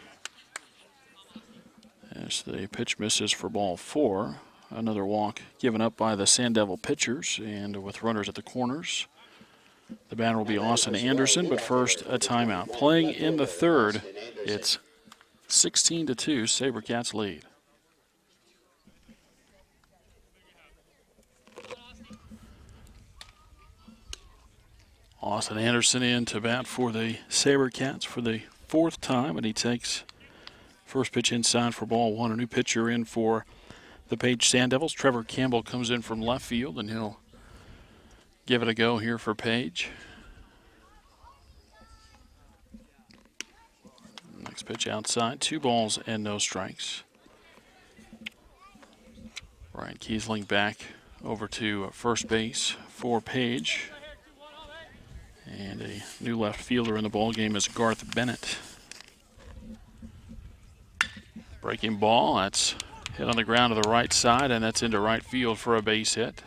As the pitch misses for ball 4, another walk given up by the Sand Devil pitchers, and with runners at the corners. The batter will be Austin Anderson, but first a timeout. Playing in the third, it's 16-2, SaberCats lead. Austin Anderson in to bat for the SaberCats for the 4th time, and he takes first pitch inside for ball 1. A new pitcher in for the Page Sand Devils. Trevor Campbell comes in from left field, and he'll give it a go here for Page. Next pitch outside, 2 balls and no strikes. Brian Kiesling back over to first base for Page. And a new left fielder in the ball game is Garth Bennett. Breaking ball, that's hit on the ground to the right side, and that's into right field for a base hit.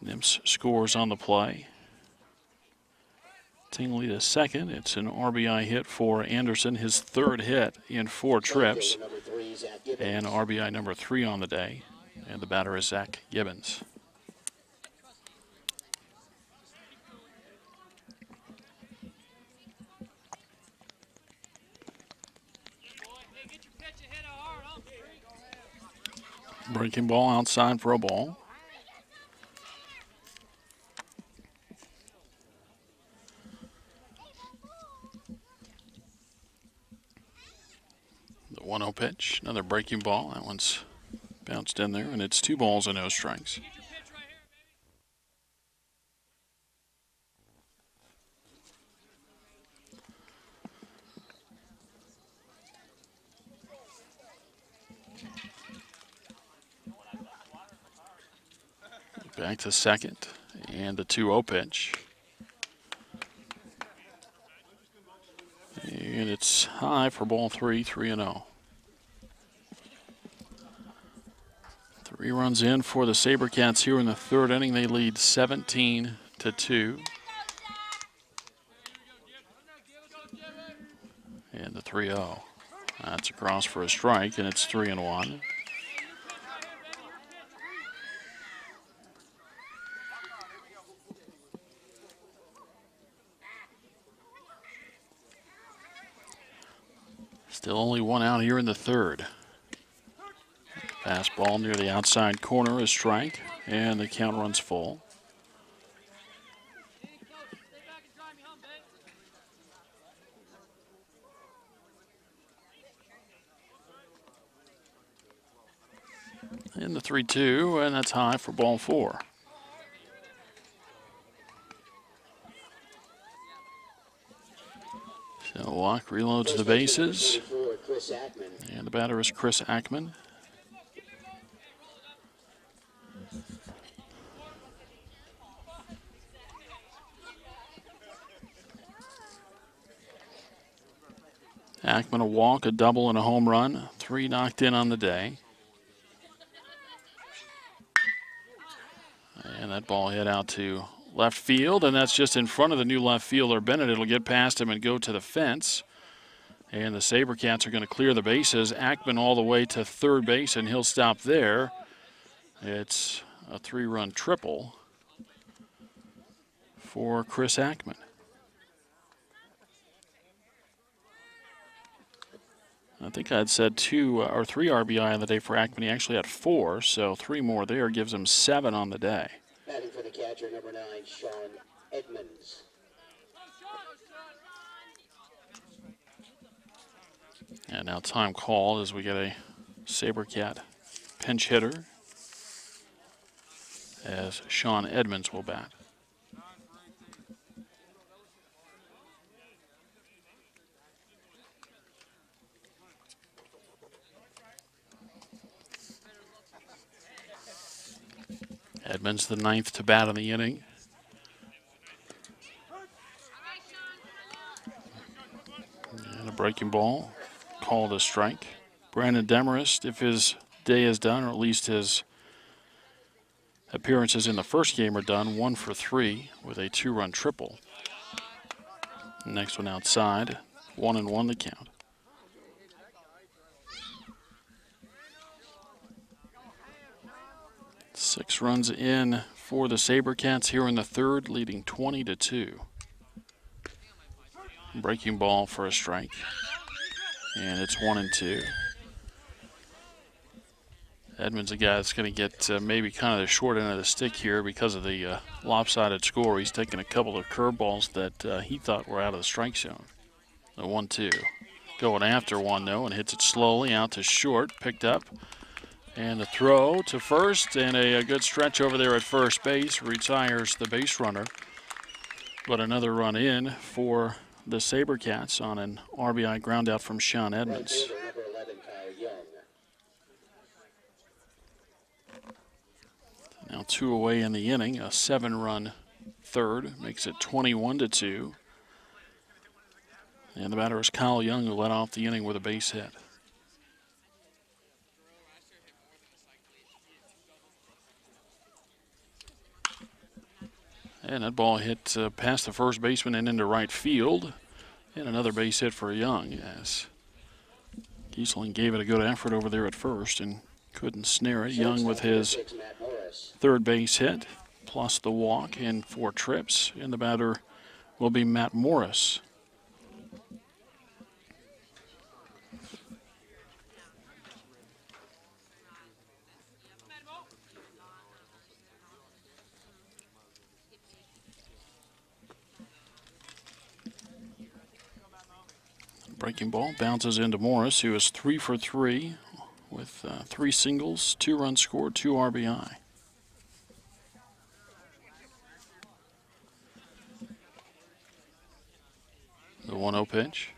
Nims scores on the play. Tingley to second. It's an RBI hit for Anderson, his third hit in 4 trips, and RBI number 3 on the day. And the batter is Zach Gibbons. Breaking ball outside for a ball. The 1-0 pitch, another breaking ball. That one's bounced in there, and it's 2 balls and no strikes. Back to second, and the 2-0 pitch. And it's high for ball 3, 3-0. 3 runs in for the SaberCats here in the 3rd inning. They lead 17-2. And the 3-0. That's across for a strike, and it's 3-1. Still only 1 out here in the 3rd. Fastball near the outside corner, a strike, and the count runs full. In the 3-2, and that's high for ball 4. So Walk reloads the bases, and the batter is Chris Ackman. Ackman a walk, a double, and a home run. 3 knocked in on the day. And that ball hit out to left field, and that's just in front of the new left fielder, Bennett. It'll get past him and go to the fence. And the SaberCats are going to clear the bases. Ackman all the way to 3rd base, and he'll stop there. It's a 3-run triple for Chris Ackman. I think I'd said 2 or 3 RBI on the day for Ackman. He actually had 4, so 3 more there gives him 7 on the day. Batting for the catcher, number 9, Sean Edmonds. And now time called as we get a SaberCat pinch hitter as Sean Edmonds will bat. Edmonds the 9th to bat in the inning. And a breaking ball called a strike. Brandon Demarest, if his day is done, or at least his appearances in the first game are done, 1 for 3 with a 2-run triple. Next one outside, 1-1 the count. Six runs in for the SaberCats here in the 3rd, leading 20-2. Breaking ball for a strike. And it's 1-2. Edmonds, a guy that's going to get maybe kind of the short end of the stick here because of the lopsided score. He's taken a couple of curveballs that he thought were out of the strike zone. The 1-2. Going after one, though, and hits it slowly out to short. Picked up. And the throw to first, and a good stretch over there at first base. Retires the base runner. But another run in for the SaberCats on an RBI ground out from Sean Edmonds. Now 2 away in the inning, a 7-run third, makes it 21-2. And the batter is Kyle Young, who led off the inning with a base hit. And that ball hit past the first baseman and into right field. And another base hit for Young, as Kiesling gave it a good effort over there at first and couldn't snare it. Young with his third base hit, plus the walk and 4 trips. And the batter will be Matt Morris. Breaking ball bounces into Morris, who is 3 for 3 with 3 singles, 2 runs scored, 2 RBI. The 1-0 pitch.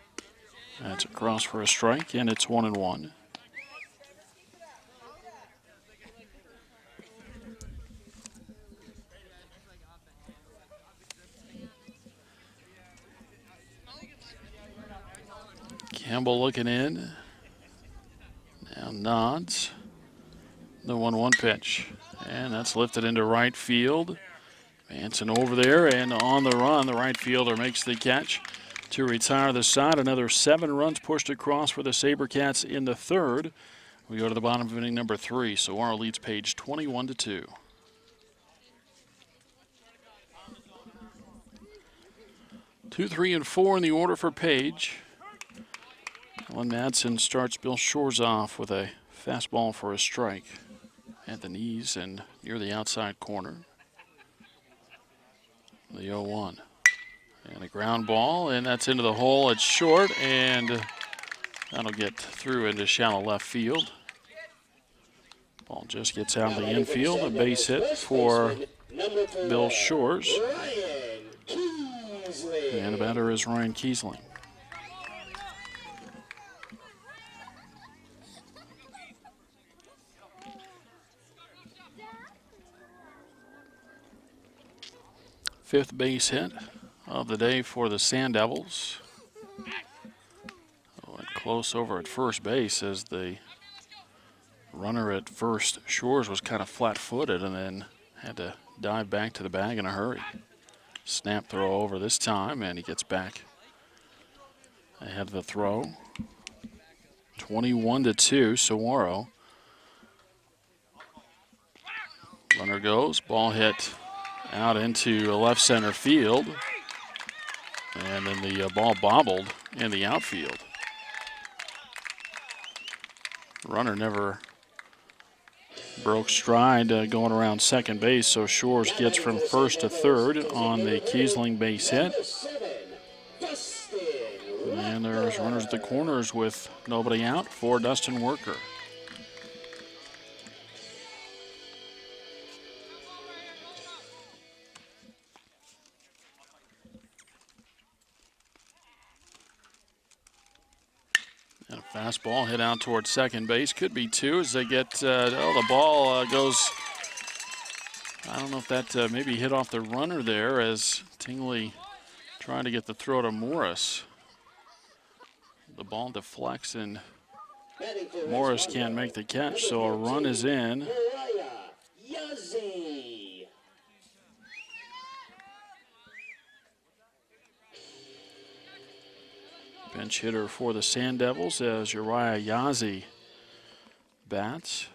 That's across for a strike, and it's 1-1. Campbell looking in. Now nods. The 1-1 pitch. And that's lifted into right field. Manson over there and on the run. The right fielder makes the catch to retire the side. Another 7 runs pushed across for the SaberCats in the third. We go to the bottom of inning number 3. Saguaro leads Page 21-2. 2, 3, and 4 in the order for Page. Alan Madsen starts Bill Shores off with a fastball for a strike at the knees and near the outside corner. The 0-1. And a ground ball, and that's into the hole. It's short, and that'll get through into shallow left field. Ball just gets out of the infield. A base hit for Bill Shores. And the batter is Ryan Kiesling. Fifth base hit of the day for the Sand Devils. Oh, and close over at first base as the runner at first, Shores, was kind of flat-footed and then had to dive back to the bag in a hurry. Snap throw over this time, and he gets back ahead of the throw. 21-2, Saguaro. Runner goes, ball hit out into left center field, and then the ball bobbled in the outfield. Runner never broke stride going around second base, so Shores gets from first to third on the Kiesling base hit. And there's runners at the corners with nobody out for Dustin Worker. And a fastball hit out towards second base. Could be 2 as they get, the ball goes, I don't know if that maybe hit off the runner there as Tingley trying to get the throw to Morris. The ball deflects and Morris can't make the catch, so a run is in. Bench hitter for the Sand Devils as Uriah Yazzie bats.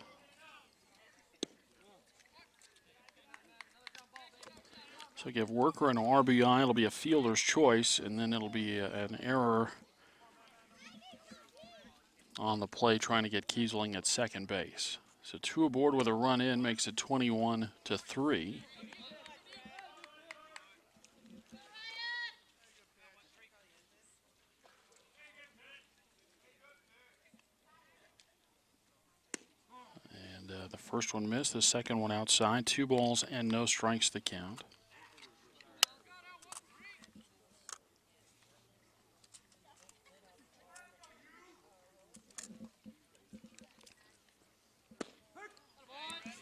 So give Worker an RBI. It'll be a fielder's choice, and then it'll be an error on the play trying to get Kiesling at second base. So 2 aboard with a run in makes it 21-3. The first one missed, the second one outside. 2 balls and no strikes to count.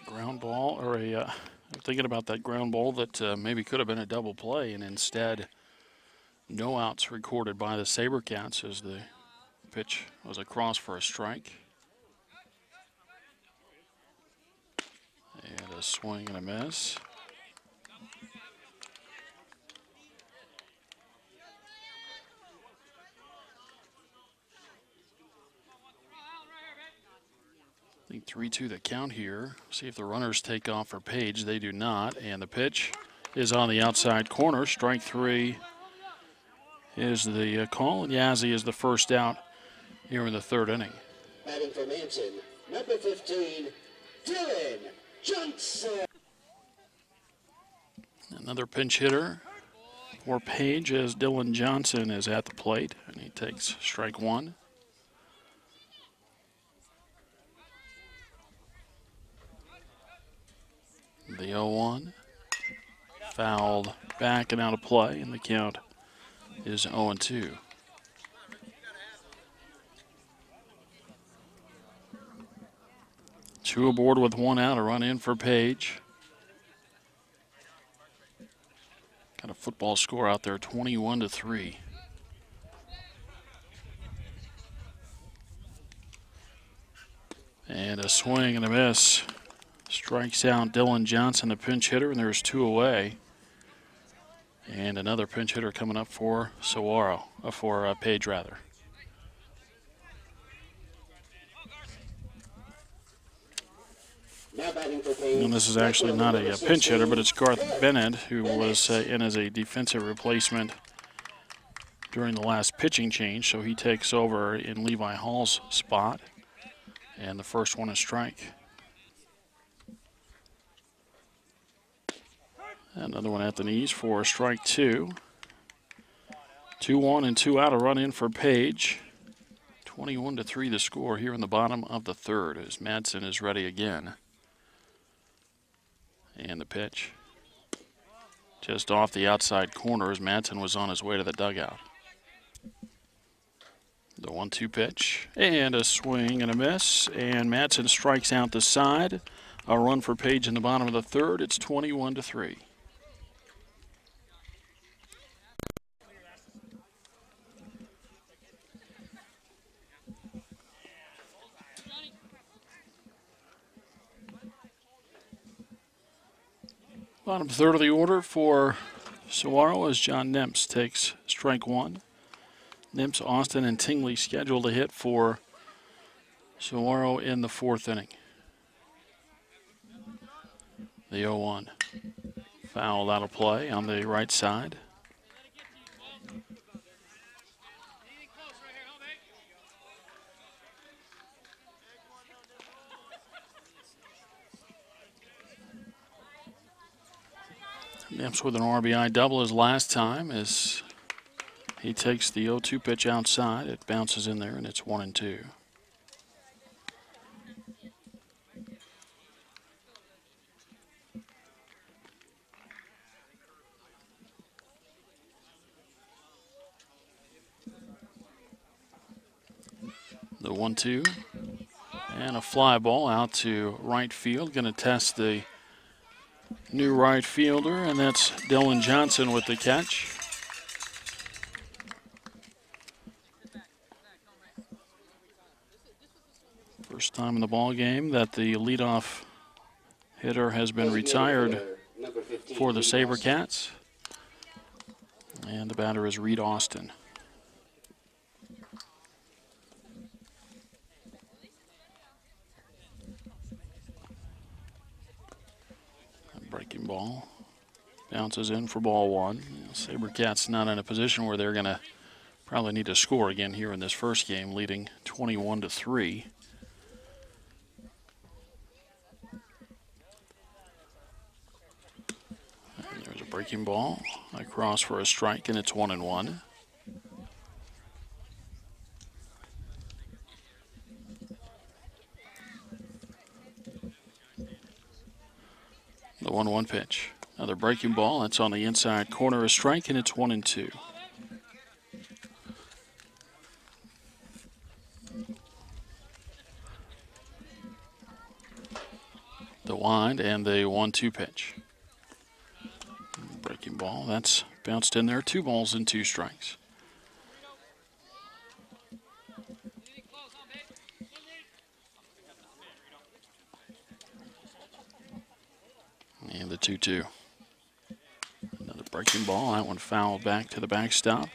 Ground ball, or a I'm thinking about that ground ball that maybe could have been a double play, and instead no outs recorded by the SaberCats as the pitch was across for a strike. And a swing and a miss. I think 3-2 the count here. See if the runners take off for Page. They do not. And the pitch is on the outside corner. Strike 3 is the call. And Yazzie is the first out here in the third inning. Batting for Madsen, number 15, Woody Johnston. Another pinch hitter for Page as Woody Johnston is at the plate. And he takes strike 1. The 0-1, fouled back and out of play, and the count is 0-2. Two aboard with one out, a run in for Page. Got a football score out there, 21-3. And a swing and a miss. Strikes out Woody Johnston, the pinch hitter, and there's 2 away. And another pinch hitter coming up for Saguaro, for Page rather. Now batting for Page. And this is actually not a pinch hitter, but it's Garth Bennett, who was in as a defensive replacement during the last pitching change, so he takes over in Levi Hall's spot. And the first one is strike. Another one at the knees for strike 2. 2-1 and 2 out, a run in for Page. 21-3 the score here in the bottom of the third as Madsen is ready again. And the pitch just off the outside corner as Madsen was on his way to the dugout. The 1-2 pitch and a swing and a miss, and Madsen strikes out the side. A run for Page in the bottom of the third. It's 21-3. Bottom third of the order for Saguaro as John Nemps takes strike 1. Nemps, Austin, and Tingley scheduled to hit for Saguaro in the fourth inning. The 0-1. Fouled out of play on the right side. Nemps with an RBI double his last time as he takes the 0-2 pitch outside. It bounces in there and it's 1-2. The 1-2 and a fly ball out to right field. Going to test the new right fielder, and that's Woody Johnston with the catch. First time in the ball game that the leadoff hitter has been retired for the SaberCats. And the batter is Reed Austin. Breaking ball. Bounces in for ball 1. SaberCats not in a position where they're going to probably need to score again here in this first game, leading 21-3. And there's a breaking ball across for a strike, and it's 1-1. The 1-1 pitch. Another breaking ball. That's on the inside corner, a strike, and it's 1-2. The wind and the 1-2 pitch. ball. That's bounced in there. 2 balls and 2 strikes. And the 2-2. Another breaking ball. That one fouled back to the backstop.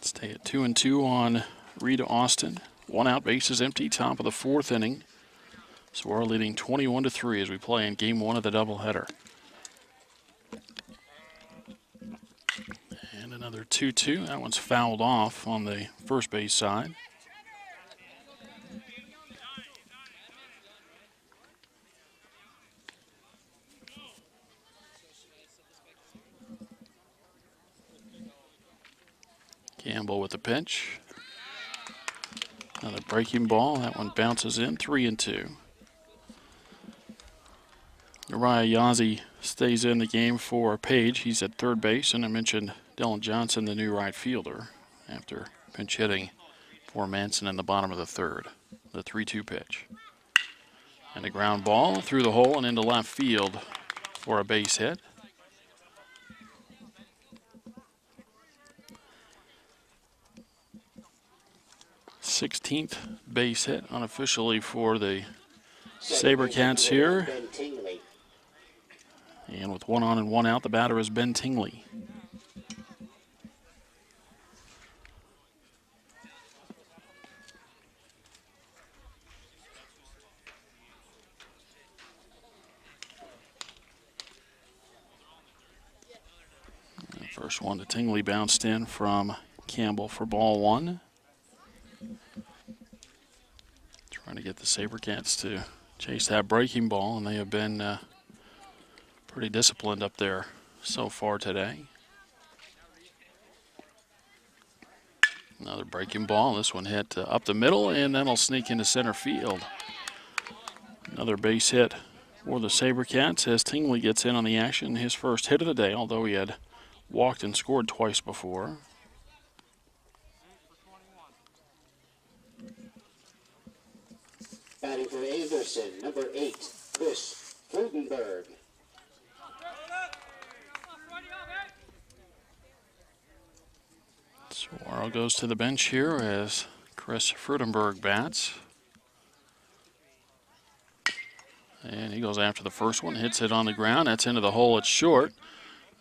Stay at 2-2 on Reed Austin. 1 out, bases empty. Top of the 4th inning. So we're leading 21-3 as we play in Game 1 of the doubleheader. And another 2-2. That one's fouled off on the first base side. Campbell with the pitch. Another breaking ball. That one bounces in. 3-2. Uriah Yazzie stays in the game for Page. He's at third base, and I mentioned Dylan Johnson, the new right fielder, after pinch hitting for Madsen in the bottom of the 3rd. The 3-2 pitch. And a ground ball through the hole and into left field for a base hit. Sixteenth base hit unofficially for the SaberCats here. And with 1 on and 1 out, the batter is Ben Tingley. The first one to Tingley bounced in from Campbell for ball 1. Trying to get the SaberCats to chase that breaking ball, and they have been pretty disciplined up there so far today. Another breaking ball. This one hit up the middle, and that'll sneak into center field. Another base hit for the SaberCats as Tingley gets in on the action. His first hit of the day, although he had walked and scored twice before. Batting for Anderson, number 8, Chris Frudenberg. Saguaro goes to the bench here as Chris Frudenberg bats. And he goes after the first one, hits it on the ground. That's into the hole, it's short.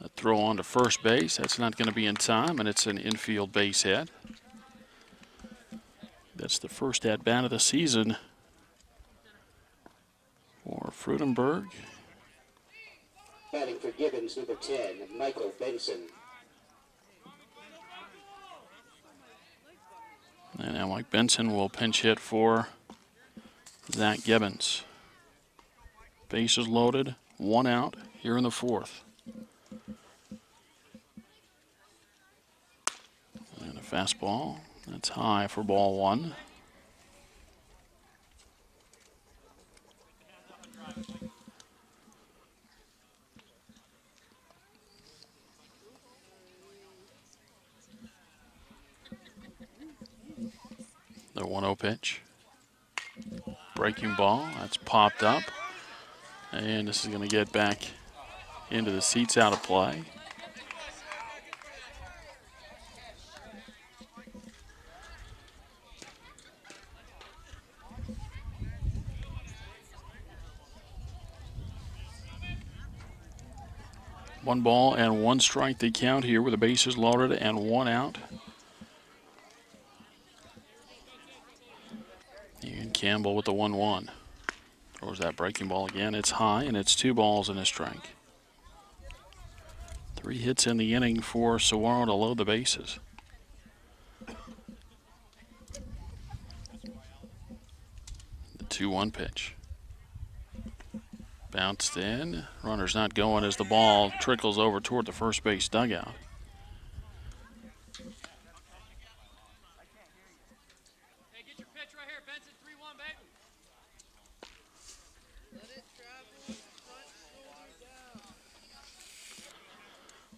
A throw on to first base, that's not going to be in time, and it's an infield base hit. That's the first at-bat of the season for Frudenberg. Batting for Gibbons, number 10, Michael Benson. And now Mike Benson will pinch hit for Zach Gibbons. Bases loaded, 1 out here in the 4th. And a fastball, that's high for ball 1. The 1-0 pitch. Breaking ball, that's popped up. And this is going to get back into the seats out of play. One ball and 1 strike the count here with the bases loaded and 1 out. And Campbell with the 1-1. Throws that breaking ball again. It's high, and it's 2 balls and a strike. 3 hits in the inning for Saguaro to load the bases. The 2-1 pitch. Bounced in. Runner's not going as the ball trickles over toward the first base dugout.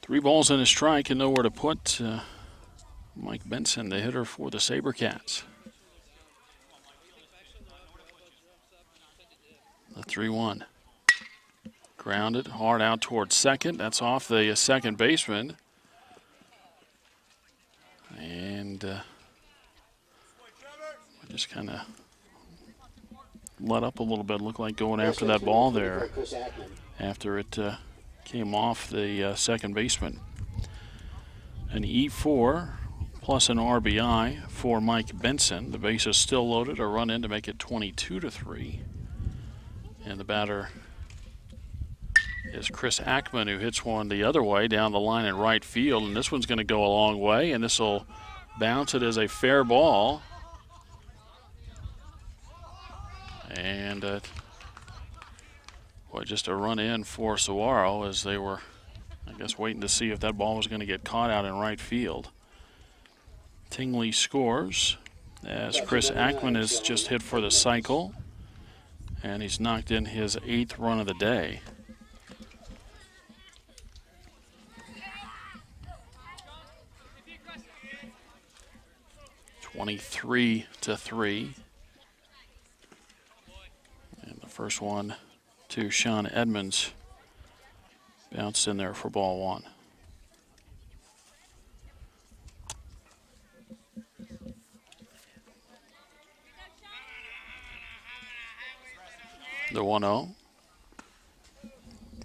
Three balls and a strike and nowhere to put Mike Benson, the hitter for the SaberCats. The 3-1. Grounded hard out towards second. That's off the second baseman. And just kind of let up a little bit. Looked like going after that ball there after it came off the second baseman. An E4 plus an RBI for Mike Benson. The base is still loaded. A run in to make it 22-3. And the batter is Chris Ackman, who hits one the other way down the line in right field. And this one's going to go a long way, and this will bounce it as a fair ball. And just a run in for Saguaro as they were, I guess, waiting to see if that ball was going to get caught out in right field. Tingley scores as Chris Ackman is just hit for the cycle, and he's knocked in his 8th run of the day. (23-3). And the first one to Sean Edmonds bounced in there for ball 1. The 1-0.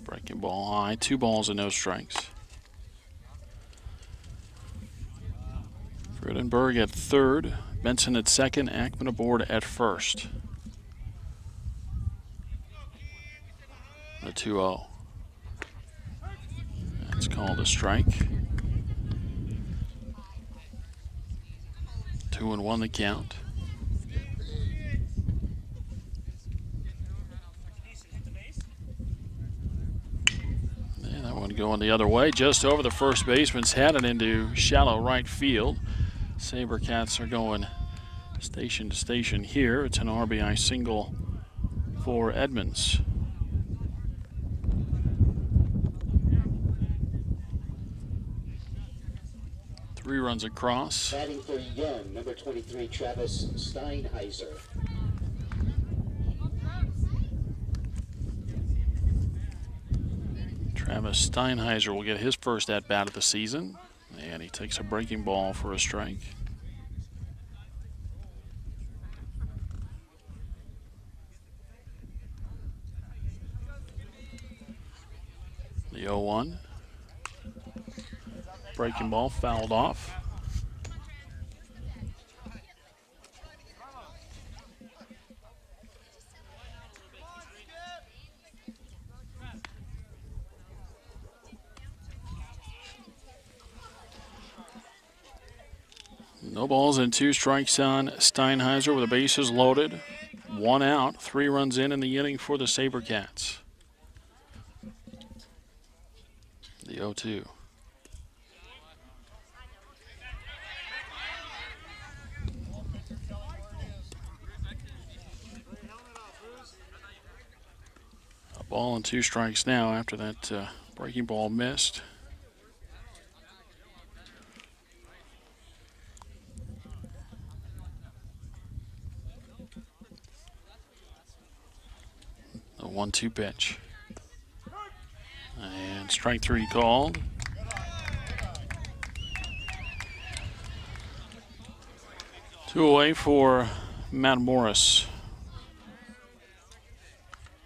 Breaking ball high. 2 balls and no strikes. Friedenberg at third. Benson at second. Ackman aboard at first. The 2-0. That's called a strike. 2-1 the count. And that one going the other way, just over the first baseman's head and into shallow right field. SaberCats are going station to station here. It's an RBI single for Edmonds. Three runs across. Batting for Young, number 23, Travis Steinheiser. Travis Steinheiser will get his first at-bat of the season, and he takes a breaking ball for a strike. The 0-1. Breaking ball fouled off. No balls and 2 strikes on Steinheiser with the bases loaded. 1 out, 3 runs in the inning for the SaberCats. The 0-2. A ball and 2 strikes now after that breaking ball missed. The 1-2 pitch. And strike 3 called. Two away for Matt Morris.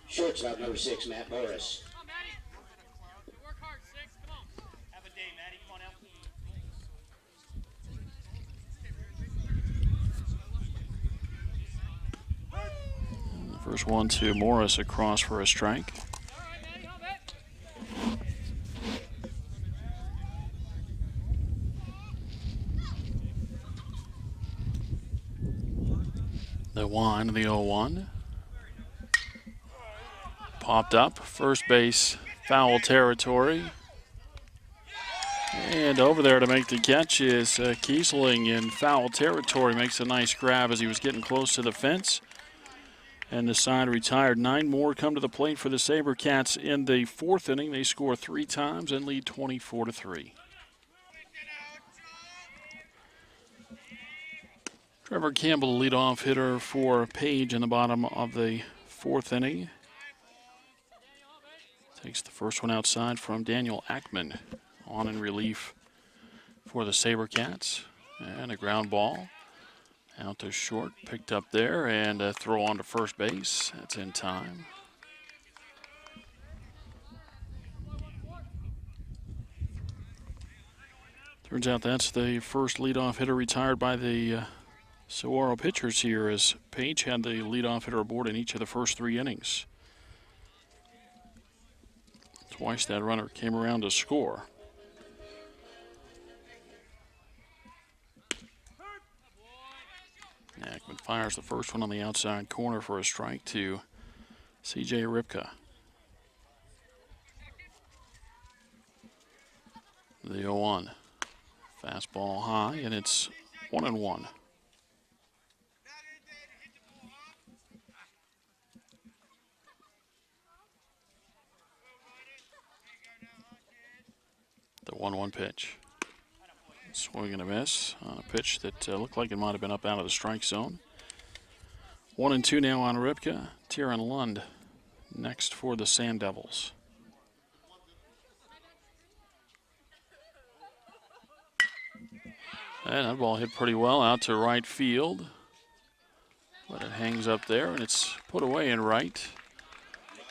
Shortstop number 6, Matt Morris. And the first one to Morris across for a strike. The 1, the 0-1. Popped up, first base, foul territory. And over there to make the catch is Kiesling in foul territory. Makes a nice grab as he was getting close to the fence. And the side retired. 9 more come to the plate for the SaberCats in the 4th inning. They score 3 times and lead 24-3. Trevor Campbell, the leadoff hitter for Page in the bottom of the 4th inning. Takes the first one outside from Daniel Ackman on in relief for the SaberCats. And a ground ball out to short, picked up there, and a throw on to first base. That's in time. Turns out that's the first leadoff hitter retired by the Saguaro pitchers here, as Page had the leadoff hitter aboard in each of the first 3 innings. Twice that runner came around to score. Ackman fires the first one on the outside corner for a strike to C.J. Ripka. The 0-1. Fastball high, and it's 1-1. The 1-1 pitch. Swing and a miss on a pitch that looked like it might have been up out of the strike zone. 1-2 now on Ripka. Tyron Lund next for the Sand Devils. And that ball hit pretty well out to right field. But it hangs up there, and it's put away in right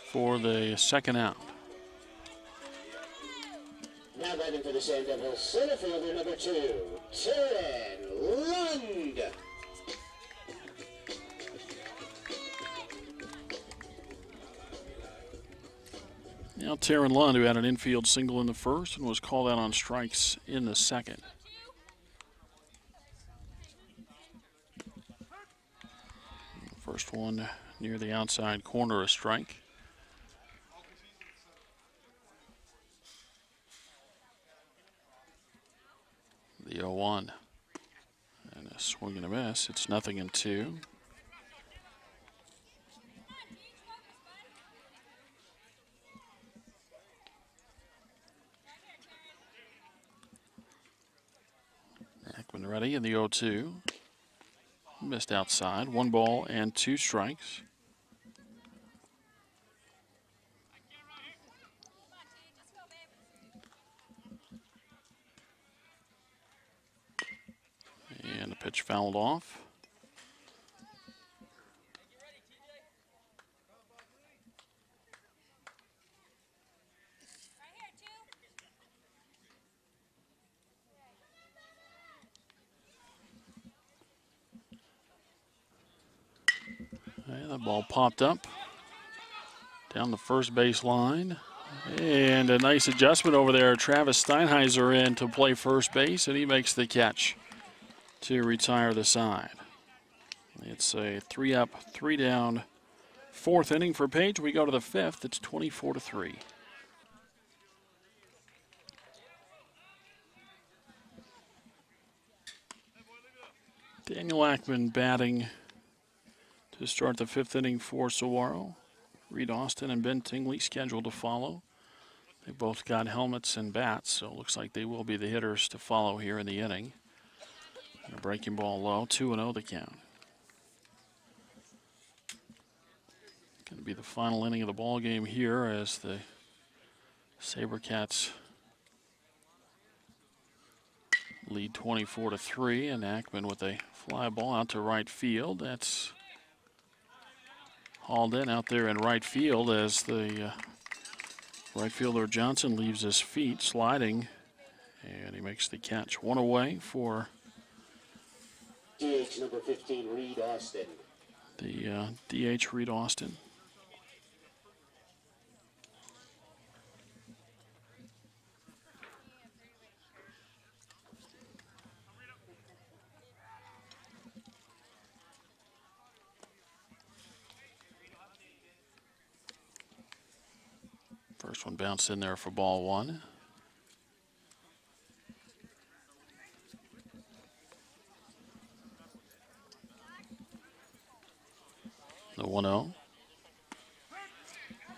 for the second out. Now batting for the Sand Devils, center fielder number 2, Tyron Lund. Now Tyron Lund, who had an infield single in the first and was called out on strikes in the second. First one near the outside corner, a strike. The 0-1. And a swing and a miss. It's 0-2. Ackman ready in the 0-2. Missed outside. 1 ball and 2 strikes. And the pitch fouled off. And the ball popped up down the first base line. And a nice adjustment over there. Travis Steinheiser in to play first base, and he makes the catch to retire the side. It's a 3-up, 3-down, 4th inning for Page. We go to the 5th. It's 24-3. Daniel Ackman batting to start the 5th inning for Saguaro. Reed Austin and Ben Tingley scheduled to follow. They both got helmets and bats, so it looks like they will be the hitters to follow here in the inning. And a breaking ball low, 2-0 the count. Going to be the final inning of the ball game here as the SaberCats lead 24-3, and Ackman with a fly ball out to right field. That's hauled in out there in right field as the right fielder Johnson leaves his feet sliding, and he makes the catch. 1 away for DH number 15, Reed Austin. The DH Reed Austin. First one bounced in there for ball 1. The 1-0.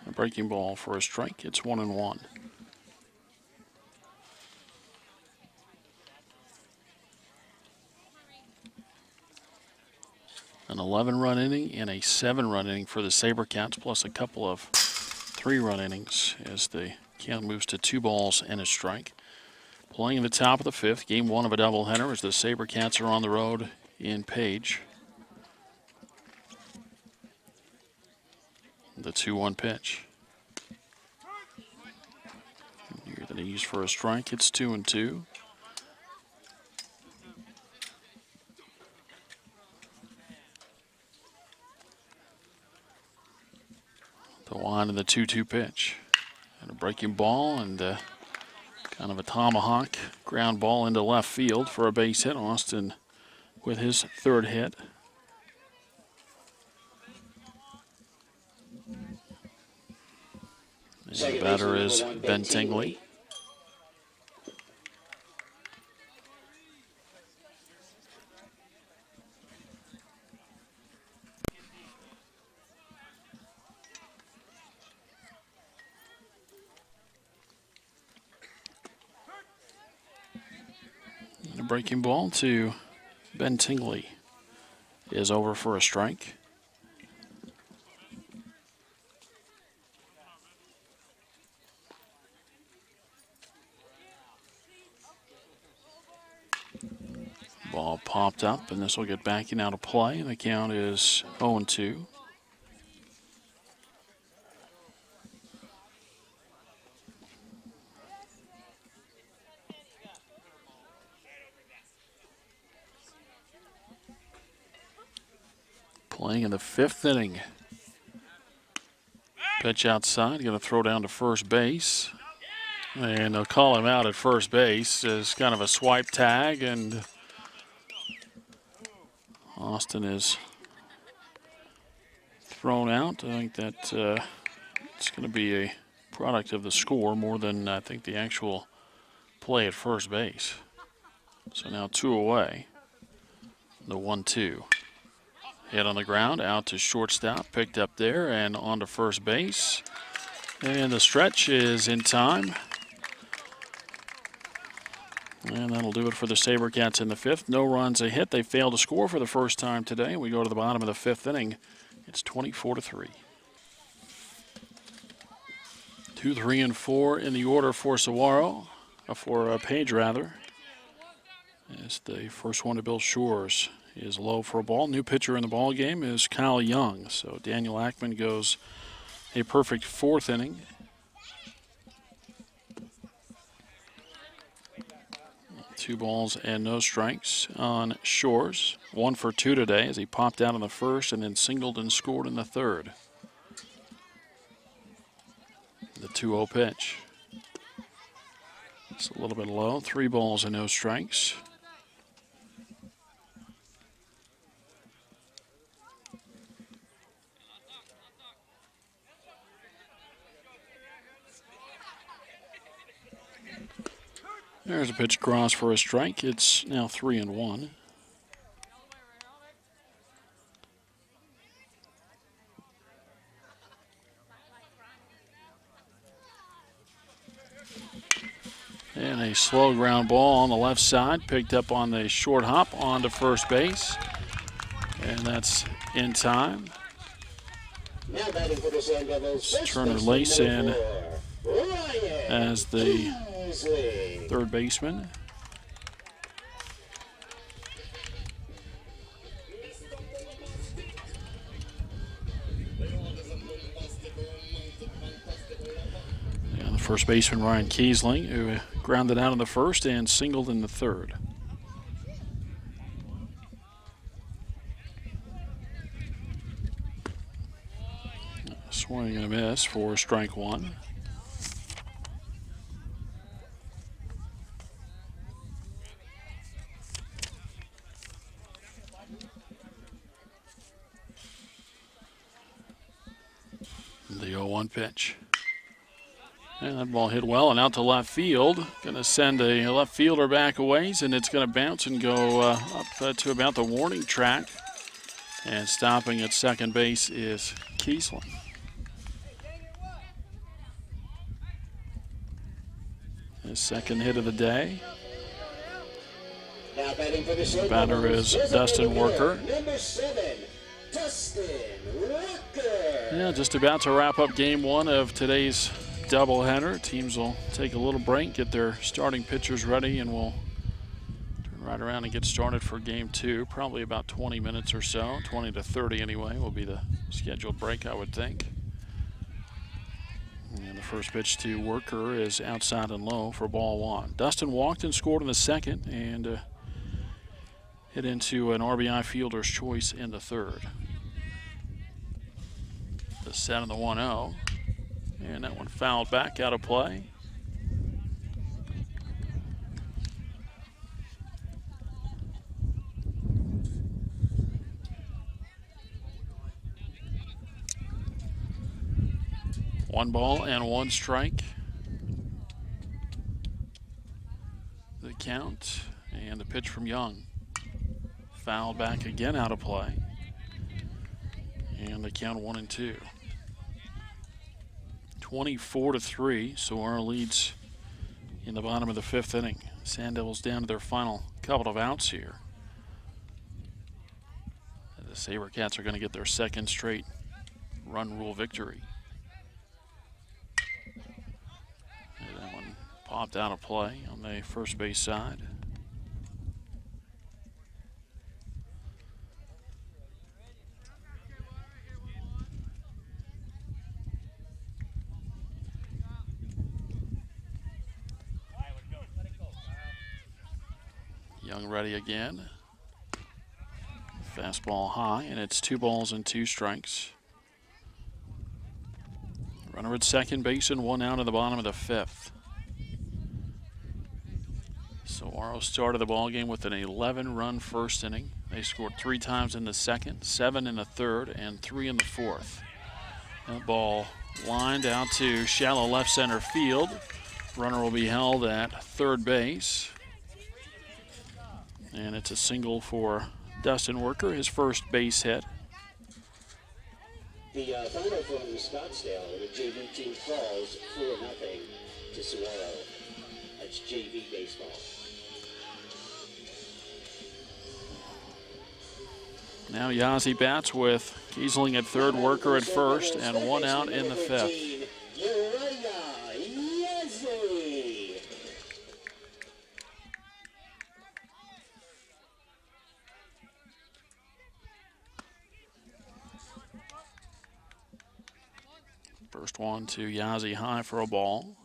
A breaking ball for a strike. It's 1-1. An 11-run inning and a 7-run inning for the SaberCats, plus a couple of 3-run innings as the count moves to 2 balls and a strike. Playing in the top of the 5th, game 1 of a doubleheader as the SaberCats are on the road in Page. The 2-1 pitch. Near the knees for a strike. It's 2-2. The one and the 2-2 pitch. And a breaking ball and kind of a tomahawk ground ball into left field for a base hit. Austin with his 3rd hit. And the batter is Ben Tingley. And a breaking ball to Ben Tingley is over for a strike. Ball popped up, and this will get backing out of play. The count is 0-2. Playing in the 5th inning. Pitch outside, going to throw down to first base. And they'll call him out at first base as kind of a swipe tag, and Austin is thrown out. I think that it's going to be a product of the score more than I think the actual play at first base. So now 2 away. The 1-2. Hit on the ground, out to shortstop, picked up there and on to first base. And the stretch is in time. And that'll do it for the SaberCats in the 5th. No runs, a hit. They failed to score for the first time today. We go to the bottom of the 5th inning. It's 24-3. 2, 3, and 4 in the order for Saguaro, for Page rather. As the first one to Bill Shores is low for a ball. New pitcher in the ball game is Kyle Young. So Daniel Ackman goes a perfect 4th inning. Two balls and no strikes on Shores. 1 for 2 today as he popped out in the 1st and then singled and scored in the 3rd. The 2-0 pitch. It's a little bit low. 3 balls and no strikes. There's a pitch across for a strike. It's now 3-1. And a slow ground ball on the left side, picked up on the short hop onto first base. And that's in time. Now batting for the San Devils, Turner Lace in as the 3rd baseman. And the first baseman, Ryan Kiesling, who grounded out in the 1st and singled in the 3rd. Swing and a miss for strike 1. The 0-1 pitch. And that ball hit well and out to left field. Going to send a left fielder back a ways, and it's going to bounce and go up to about the warning track. And stopping at second base is Kiesling. His 2nd hit of the day. Now batting for the Batter is Dustin Worker. Number 7, Dustin Walker. Yeah, just about to wrap up game one of today's doubleheader. Teams will take a little break, get their starting pitchers ready, and we'll turn right around and get started for game two. Probably about 20 minutes or so, 20 to 30 anyway, will be the scheduled break, I would think. And the first pitch to Worker is outside and low for ball one. Dustin walked and scored in the second and hit into an RBI fielder's choice in the third. The set on the 1-0. And that one fouled back out of play. One ball and one strike. The count and the pitch from Young. Fouled back again out of play. And the count 1-2. 24-3, Saguaro leads in the bottom of the fifth inning. Sand Devils down to their final couple of outs here. The SaberCats are going to get their second straight run rule victory. And that one popped out of play on the first base side. Young ready again. Fastball high, and it's 2 balls and 2 strikes. Runner at second base and 1 out in the bottom of the fifth. Saguaro started the ball game with an 11-run first inning. They scored 3 times in the second, 7 in the third, and 3 in the fourth. That ball lined out to shallow left center field. Runner will be held at third base. And it's a single for Dustin Worker, his first base hit. The final from Scottsdale, the JV team falls 4-0 to Saguaro. That's JV baseball. Now Yazzie bats with Kiesling at third, Worker at first, and 1 out in the fifth. First one to Yazzie high for a ball.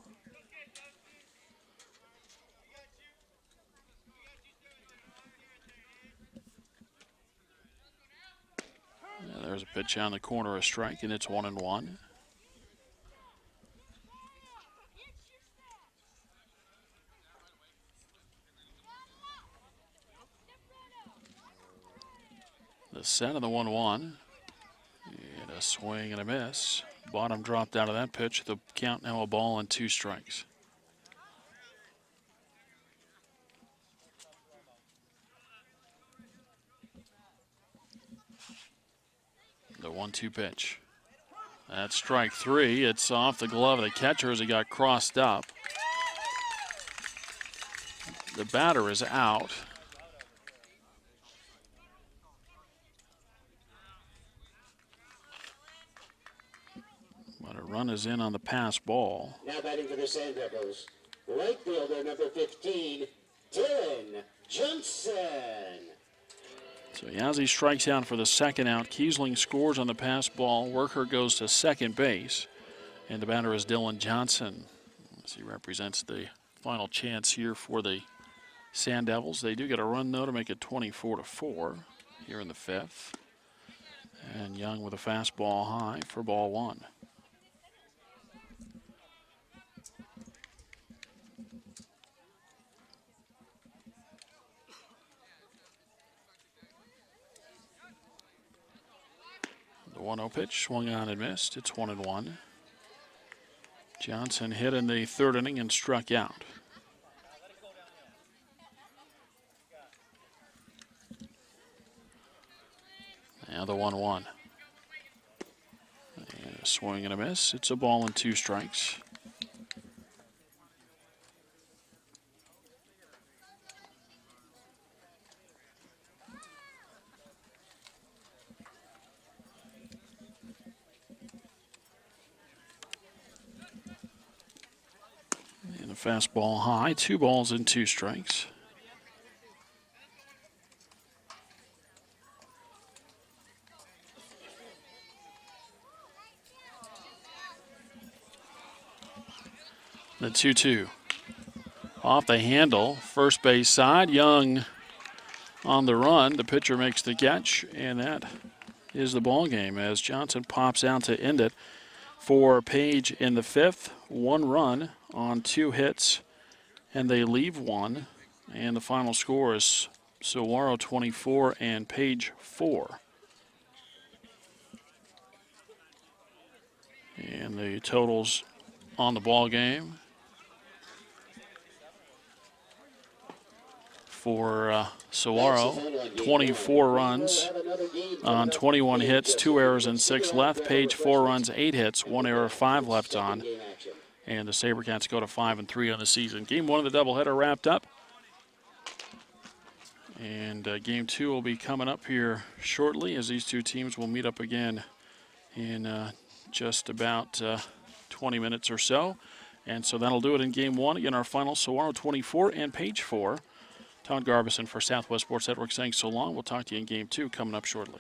Yeah, there's a pitch on the corner, a strike, and it's 1-1. The set of the 1-1. And a swing and a miss. Bottom dropped out of that pitch. The count now a ball and 2 strikes. The 1-2 pitch. That's strike 3. It's off the glove of the catcher as it got crossed up. The batter is out. But a run is in on the pass ball. Now batting for the Sand Devils, right fielder number 15, Woody Johnston. So Yazzie strikes out for the second out. Kiesling scores on the pass ball. Worker goes to second base. And the batter is Woody Johnston, as he represents the final chance here for the Sand Devils. They do get a run, though, to make it 24-4 here in the fifth. And Young with a fastball high for ball one. The 1-0 pitch swung on and missed. It's 1-1. Johnson hit in the third inning and struck out. Now the 1-1. And a swing and a miss. It's a ball and 2 strikes. fastball high, 2 balls and 2 strikes. The 2-2. Off the handle, first base side. Young on the run. The pitcher makes the catch, and that is the ball game as Johnson pops out to end it for Page in the 5th. 1 run on 2 hits, and they leave 1. And the final score is Saguaro 24 and Page 4. And the totals on the ball game for Saguaro, 24 runs on 21 hits, 2 errors and 6 left. Page 4 runs, 8 hits, 1 error, 5 left on. And the SaberCats go to 5-3 on the season. Game 1 of the doubleheader wrapped up. And Game 2 will be coming up here shortly as these two teams will meet up again in just about 20 minutes or so. And so that'll do it in Game 1. Again, our final, Saguaro 24 and Page 4. Todd Garbison for Southwest Sports Network saying so long. We'll talk to you in Game 2 coming up shortly.